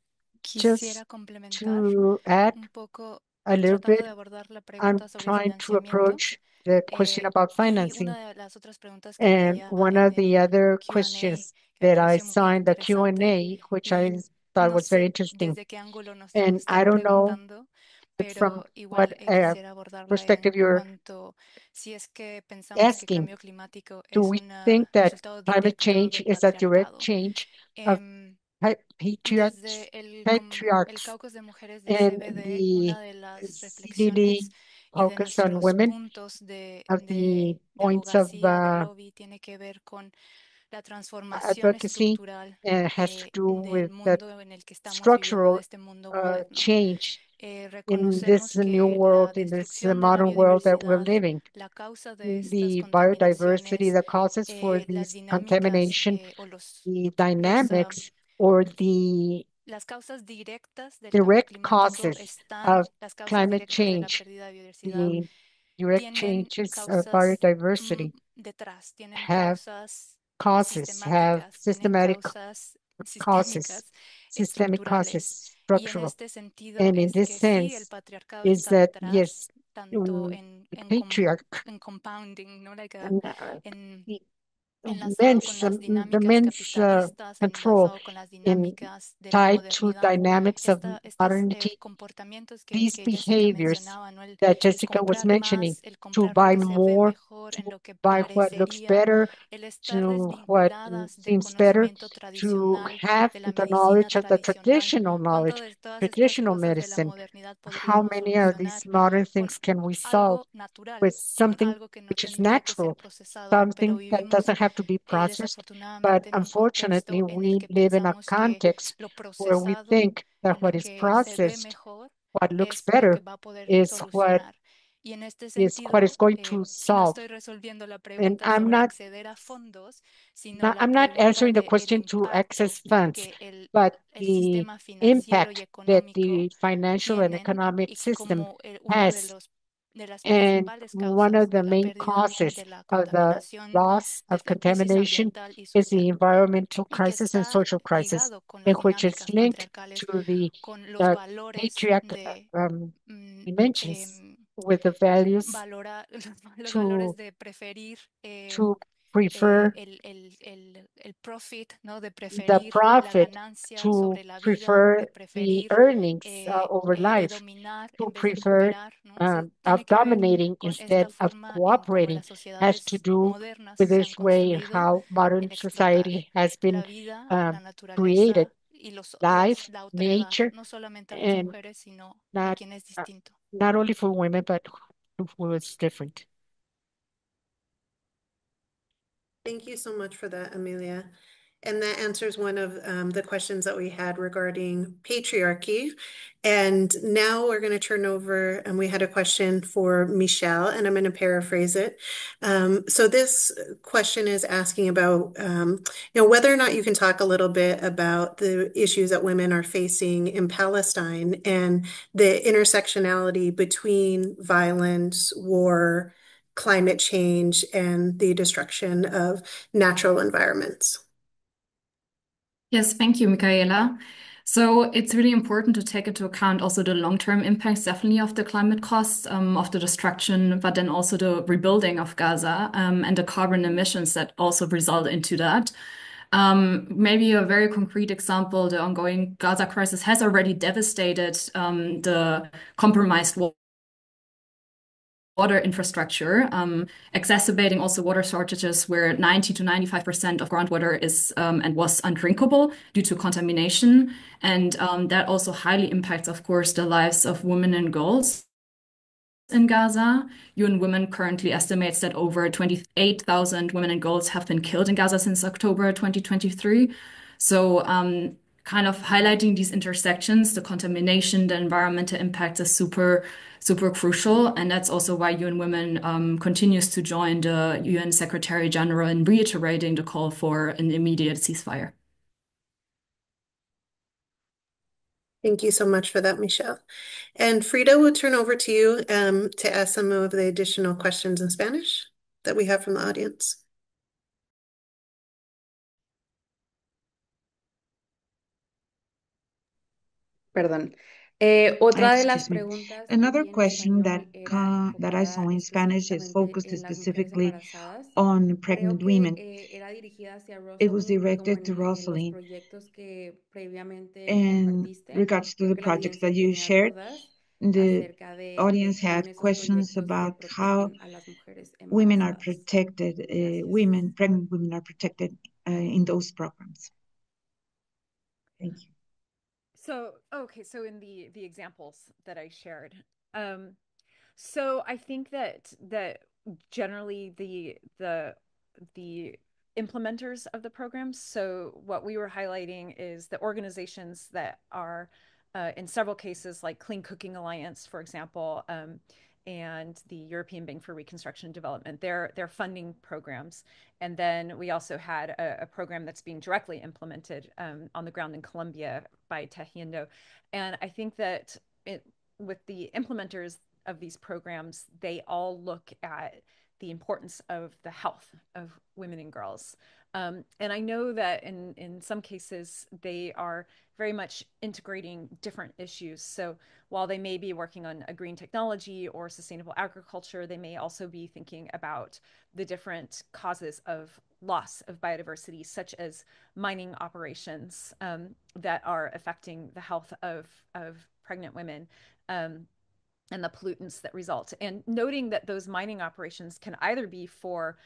Just quisiera complementar to add un poco, a little tratando bit, de abordar la I'm pregunta sobre trying to financiamiento. approach the question about Y financing. una de las otras preguntas que And veía one en of the el other Q&A, questions que me that I pareció muy saw in the interesante, Q&A, which I y thought no was very sé interesting. desde qué ángulo nos lo And I están don't know preguntando, from pero what igual quisiera abordarla perspective en you're cuanto si es que pensamos que asking. cambio climático Do es we un think that resultado climate directo change del is a direct patriarcado. change of Em, patriarchs, Desde el patriarchs Caucus de Mujeres de and CBD, the una de las reflexiones CDD y de focus on nuestros women, puntos of the de points of abogacía, de lobby, tiene que ver con la transformación advocacy estructural has to do del with that mundo en el que estamos viviendo, de structural este mundo moderno. change in this Reconocemos new que la world, in this destrucción de la modern world that we're biodiversidad, living. la causa de estas The biodiversity, contaminaciones, the causes for las this dinámicas contamination, o the los dynamics, or the las causas directas del cambio direct climático causes están, of las causas climate directas de la change, pérdida de biodiversidad the direct tienen changes of causas biodiversity detrás, tienen have causes, have sistemáticas, tienen systematic causas causes, sistémicas, systemic estructurales. causes, Y en structural. este sentido And in es this que sí, el sense, patriarcado is está that detrás, yes, tanto the patriarch en compounding, ¿no? Like and en enlazado con men's las the dinámicas men's capitalistas, control enlazado con las in dinámicas de la tied to modernidad. dynamics of Estos modernity. comportamientos These que Jessica behaviors mencionaba, ¿no? that El Jessica was comprar mentioning, más, el to comprar lo buy que se ve more, mejor, en to lo que buy what looks parecería, better, el estar to what desvinculadas del seems better, conocimiento to tradicional, have de la the medicina knowledge of the tradicional. traditional ¿Cuánto knowledge, de todas estas traditional cosas de la medicine. modernidad How podríamos many of these solucionar modern con things can we solve algo natural, with con something algo que no which is tendría que ser natural, procesado? Pero something that vivimos doesn't have to be processed? But desafortunadamente en un unfortunately, contexto en el we que live in a pensamos que context lo where we procesado think that y lo what is que se ve processed, mejor what looks es lo better, que va a poder is solucionar. Y en este what is sentido, going to no solve. estoy resolviendo la And pregunta sobre acceder a fondos, sino la I'm not pregunta answering the de el question to impacto access funds, que but el the sistema financiero y impact that económico the financial and tienen economic y system como uno has. de las And principales one causas of the de la main pérdida causes de la of the contaminación, loss de of esta crisis contamination ambiental y is the social, environmental y que crisis and está social crisis, ligado con in las which is dinámicas linked patriarcales, to the con los valores patriarch de dimensions, with the values los valores to de preferir to prefer el profit, ¿no? De the preferir la profit, ganancia to sobre la vida, prefer de the preferir earnings over de life, dominar to en vez de prefer cooperar, ¿no? Se tiene of que ver dominating con instead esta of forma en cómo cooperating, las has to sociedades do modernas with se han this way construido how modern en explotar society has been la vida, la um, created, naturaleza y life, la otredad, nature, no solamente a las and mujeres, sino a not quien es uh, distinto. not only for women, but who is different. Thank you so much for that, Amelia. And that answers one of the questions that we had regarding patriarchy. And now we're going to turn over, and we had a question for Michelle, and I'm going to paraphrase it. So this question is asking about, whether or not you can talk a little bit about the issues that women are facing in Palestine and the intersectionality between violence, war, climate change, and the destruction of natural environments. Yes, thank you, Michaela. So it's really important to take into account also the long-term impacts, definitely of the climate costs, of the destruction, but then also the rebuilding of Gaza, and the carbon emissions that also result into that. Maybe a very concrete example, the ongoing Gaza crisis has already devastated the compromised water infrastructure, exacerbating also water shortages where 90 to 95% of groundwater is and was undrinkable due to contamination. And that also highly impacts, of course, the lives of women and girls in Gaza. UN Women currently estimates that over 28,000 women and girls have been killed in Gaza since October 2023. So kind of highlighting these intersections, the contamination, the environmental impact is super, super crucial. And that's also why UN Women continues to join the UN Secretary General in reiterating the call for an immediate ceasefire. Thank you so much for that, Michelle. And Frida, we'll turn over to you to ask some of the additional questions in Spanish that we have from the audience. Perdón. Otra de las Excuse me. preguntas que Another vi en question español era that I enfocada saw in Spanish is específicamente focused en las mujeres specifically embarazadas. on Creo pregnant que women. era dirigida hacia It was Rosalind, como directed to en los Rosalind proyectos que previamente in compartiste. regards to Creo the que la projects that audiencia you tenía shared. dudas The acerca de audience cómo en had esos questions proyectos se about how protegen a las mujeres women are embarazadas. protected, Gracias. pregnant women are protected in those programs. Thank you. So, okay, so in the examples that I shared, so I think that generally the implementers of the programs. So what we were highlighting is the organizations that are in several cases like Clean Cooking Alliance, for example, and the European Bank for Reconstruction and Development. They're funding programs, and then we also had a program that's being directly implemented on the ground in Colombia by Tejiendo, and I think that with the implementers of these programs, they all look at the importance of the health of women and girls. And I know that in some cases, they are very much integrating different issues. So while they may be working on a green technology or sustainable agriculture, they may also be thinking about the different causes of loss of biodiversity, such as mining operations that are affecting the health of pregnant women. And the pollutants that result. And noting that those mining operations can either be for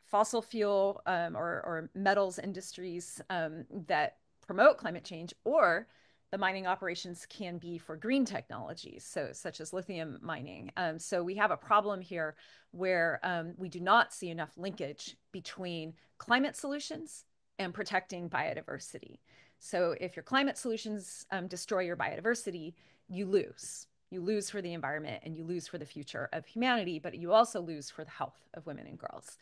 fossil fuel or metals industries that promote climate change, or the mining operations can be for green technologies, so such as lithium mining. So we have a problem here where we do not see enough linkage between climate solutions and protecting biodiversity. So if your climate solutions destroy your biodiversity, you lose. You lose for the environment and you lose for the future of humanity, but you also lose for the health of women and girls.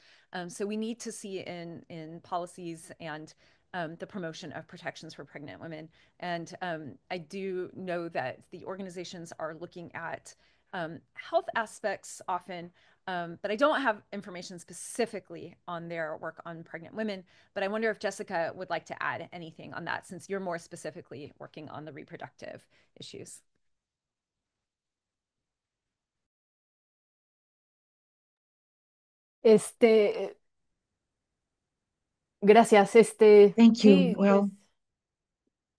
So we need to see in policies and the promotion of protections for pregnant women. And I do know that the organizations are looking at health aspects often, but I don't have information specifically on their work on pregnant women. But I wonder if Jessica would like to add anything on that, since you're more specifically working on the reproductive issues. Este, gracias. Thank you. Sí, Well, creo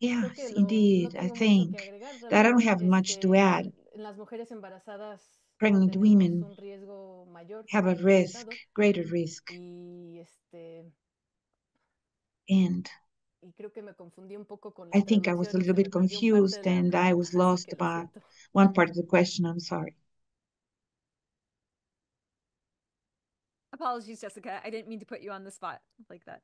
yes, que no indeed. I tengo mucho que think agregar. that I don't Realmente, have much to add. en las mujeres embarazadas Pregnant tenemos women un riesgo mayor, have como a he risk, comentado, greater risk. y And y creo que me confundí un poco con I la think I was a traducción y little se me bit perdió un parte de confused la and I pregunta, was así lost que lo about siento. one part of the question. I'm sorry. Apologies, Jessica. I didn't mean to put you on the spot like that.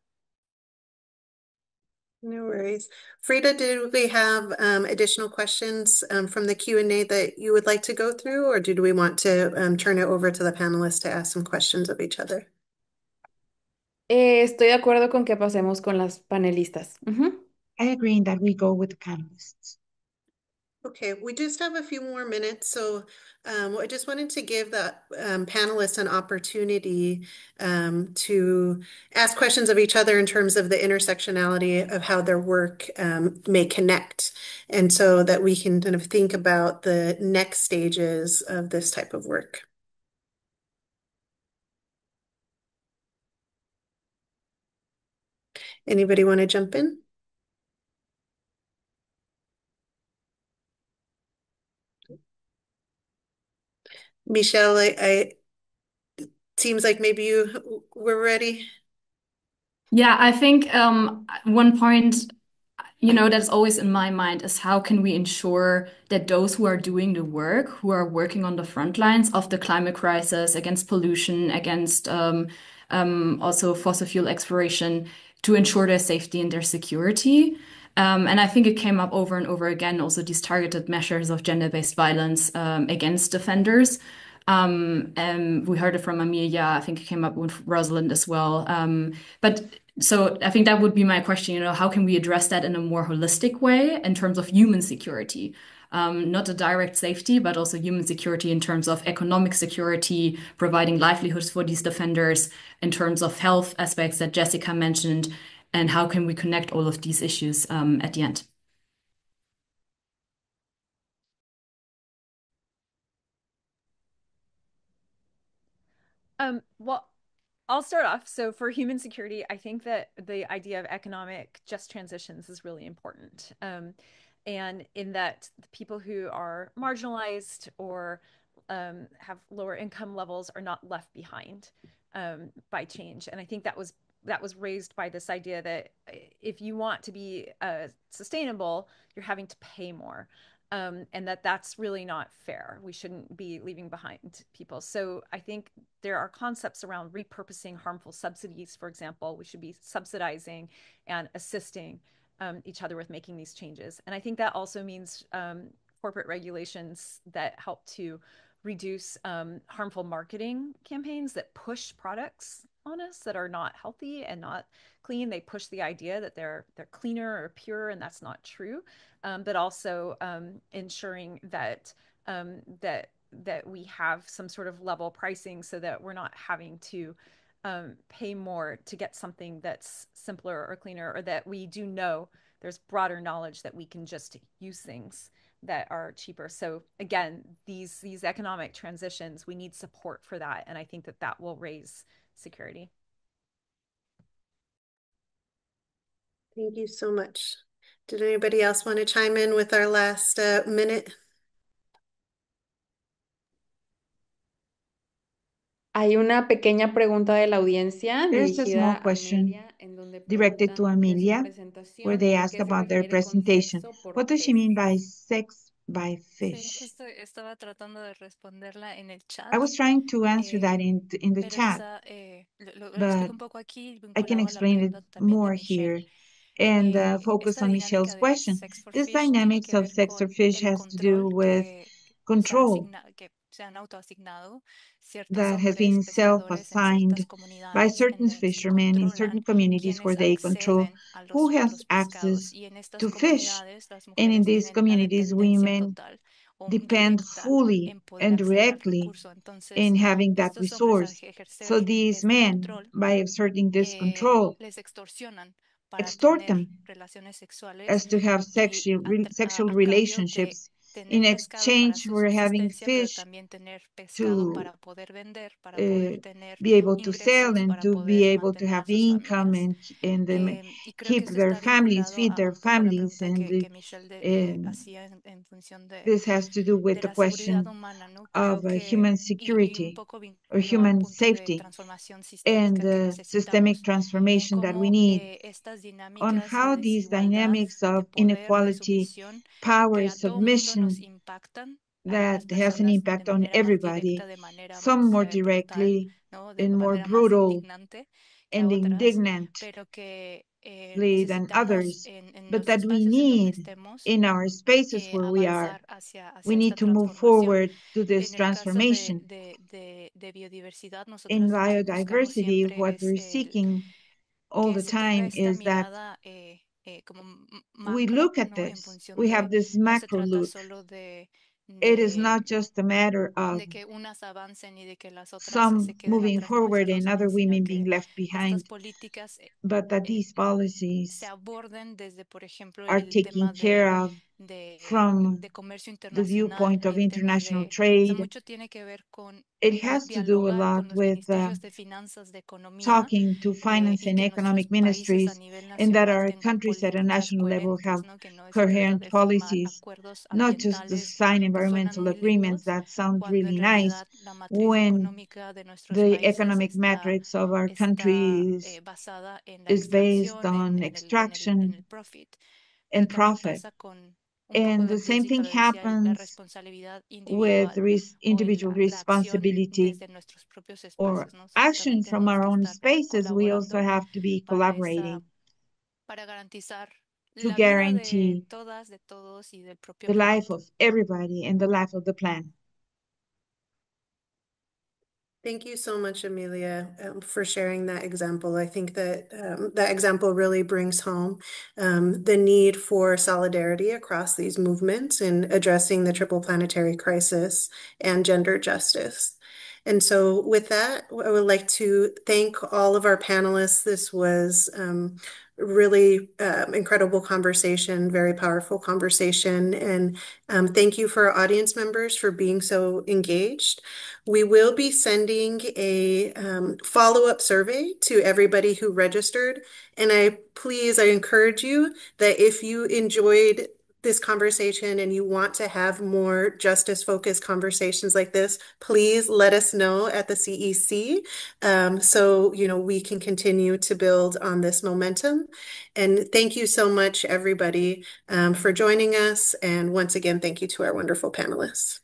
No worries. Frida, did we have additional questions from the Q&A that you would like to go through, or did we want to turn it over to the panelists to ask some questions of each other? Estoy de acuerdo con que pasemos con las panelistas. Ujú. I agree that we go with the panelists. Okay, we just have a few more minutes, so I just wanted to give the panelists an opportunity to ask questions of each other in terms of the intersectionality of how their work may connect, and so that we can kind of think about the next stages of this type of work. Anybody want to jump in? Michelle, I seems like maybe you were ready. Yeah, I think one point, that's always in my mind is how can we ensure that those who are doing the work, who are working on the front lines of the climate crisis, against pollution, against also fossil fuel exploration, to ensure their safety and their security. And I think it came up over and over again, also these targeted measures of gender-based violence against offenders. And we heard it from Amelia. I think it came up with Rosalind as well. But so I think that would be my question, how can we address that in a more holistic way in terms of human security? Not a direct safety, but also human security in terms of economic security, providing livelihoods for these defenders, in terms of health aspects that Jessica mentioned, and how can we connect all of these issues at the end? Well, I'll start off. So for human security, I think that the idea of economic just transitions is really important. And in that the people who are marginalized or have lower income levels are not left behind by change. And I think that was raised by this idea that if you want to be sustainable, you're having to pay more. And that's really not fair. We shouldn't be leaving behind people. So I think there are concepts around repurposing harmful subsidies, for example. We should be subsidizing and assisting each other with making these changes. And I think that also means corporate regulations that help to reduce harmful marketing campaigns that push products on us that are not healthy and not clean. They push the idea that they're cleaner or pure, and that's not true. But also ensuring that that we have some sort of level pricing so that we're not having to pay more to get something that's simpler or cleaner, or that we do know there's broader knowledge that we can just use things that are cheaper. So again, these economic transitions, we need support for that, and I think that that will raise security. Thank you so much. Did anybody else want to chime in with our last minute? Hay una pequeña pregunta de la audiencia There's a small dirigida a question Amelia en donde directed to preguntan de su Amelia, where presentación they a asked qué se about their refiere con presentation. sexo por What does she pez. mean by sex by Sí, fish? justo estaba tratando de responderla en el chat, I was trying to answer that eh, in the pero chat, lo explico but un poco aquí, I can vinculado a la explain it pregunta también de more Michelle. here and focus Esta on dinámica Michelle's de question. sex for This fish tiene dynamics que of ver sex or con fish el has to do control with control que se han autoasignado ciertos that has hombres been pescadores en self-assigned ciertas by comunidades en certain las que fishermen in controlan certain communities where quienes they control acceden a who has los pescados. access Y en estas to fish. comunidades las And in mujeres these tienen la communities, dependencia women total o depend directa fully en poder and acceder al directly recurso. Entonces, in having that estos hombres al resource. ejercer So these este men, control, by exerting this control, les extorsionan para extort tener them relaciones sexuales as to have y sexual a cambio de relationships in tener pescado para exchange su for having subsistencia, pero fish también tener pescado to para poder vender, para poder uh, tener be able to sell ingresos, and para to be poder able to mantener have a sus income familias. Y creo que keep esto their está families, vinculado feed a their un poco la families, pregunta and que Michelle hacía en función this has to do with de the la seguridad question humana, ¿no? of Creo que, human y un security poco or vinculado al human punto de safety transformación and sistémica que the systemic necesitamos, en transformation that we cómo need, estas on dinámicas de how these desigualdad, dynamics de of poder, de inequality, sumisión, power, que a todo mundo nos submission, impactan, a that las has an personas de impact on manera más directa, everybody, de manera some más more brutal, directly ¿no? De and more manera más brutal indignante que a and otras, indignantly pero que than necesitamos others, en but los that we espacios en donde need estemos in our spaces where we are. avanzar We hacia need esta to move transformación. forward to this En el caso transformation. de biodiversidad, In nosotras lo que buscamos biodiversity, siempre what es we're seeking all que the se tenga time esta is that mirada como we macro, look at ¿no? En this. función We have de, this no se macro trata look. solo It is not just a matter of de que unas avancen y de que las otras some se queden moving atrás, como forward decía and other Rosalind, sino women being que left estas behind, políticas but that these se policies aborden desde, por ejemplo, are el taken tema care of from de comercio the internacional, viewpoint of el tema international o sea, trade. mucho tiene que ver con It has to do a dialogar con lot los with ministerios de finanzas, de economía, talking to finance y and que economic nuestros países a ministries, nivel and that nacional our tengan countries at a políticas national level have coherentes, ¿no? Que no se trata coherent de firmar policies, acuerdos not just to ambientales sign que suenan environmental muy agreements lindos, that sound cuando en really nice realidad la matriz when económica de nuestros the países economic matrix of our está country is, basada en la is based extracción, on en extraction el profit. Pero and también profit. pasa con un poco And lo the que same thing Jessica lo decía, la happens responsabilidad with individual o individual la acción responsibility desde nuestros propios or espacios, ¿no? También action from tenemos our que own estar spaces. We also colaborando have to be para collaborating para garantizar to la vida de guarantee todas, de todos y del propio the life planeta. of everybody and the life of the planet. Thank you so much, Amelia, for sharing that example. I think that that example really brings home the need for solidarity across these movements in addressing the triple planetary crisis and gender justice. And so with that, I would like to thank all of our panelists. This was really incredible conversation, very powerful conversation. And thank you for our audience members for being so engaged. We will be sending a follow-up survey to everybody who registered. And I encourage you that if you enjoyed this conversation and you want to have more justice-focused conversations like this, please let us know at the CEC so we can continue to build on this momentum. And thank you so much, everybody, for joining us. And once again, thank you to our wonderful panelists.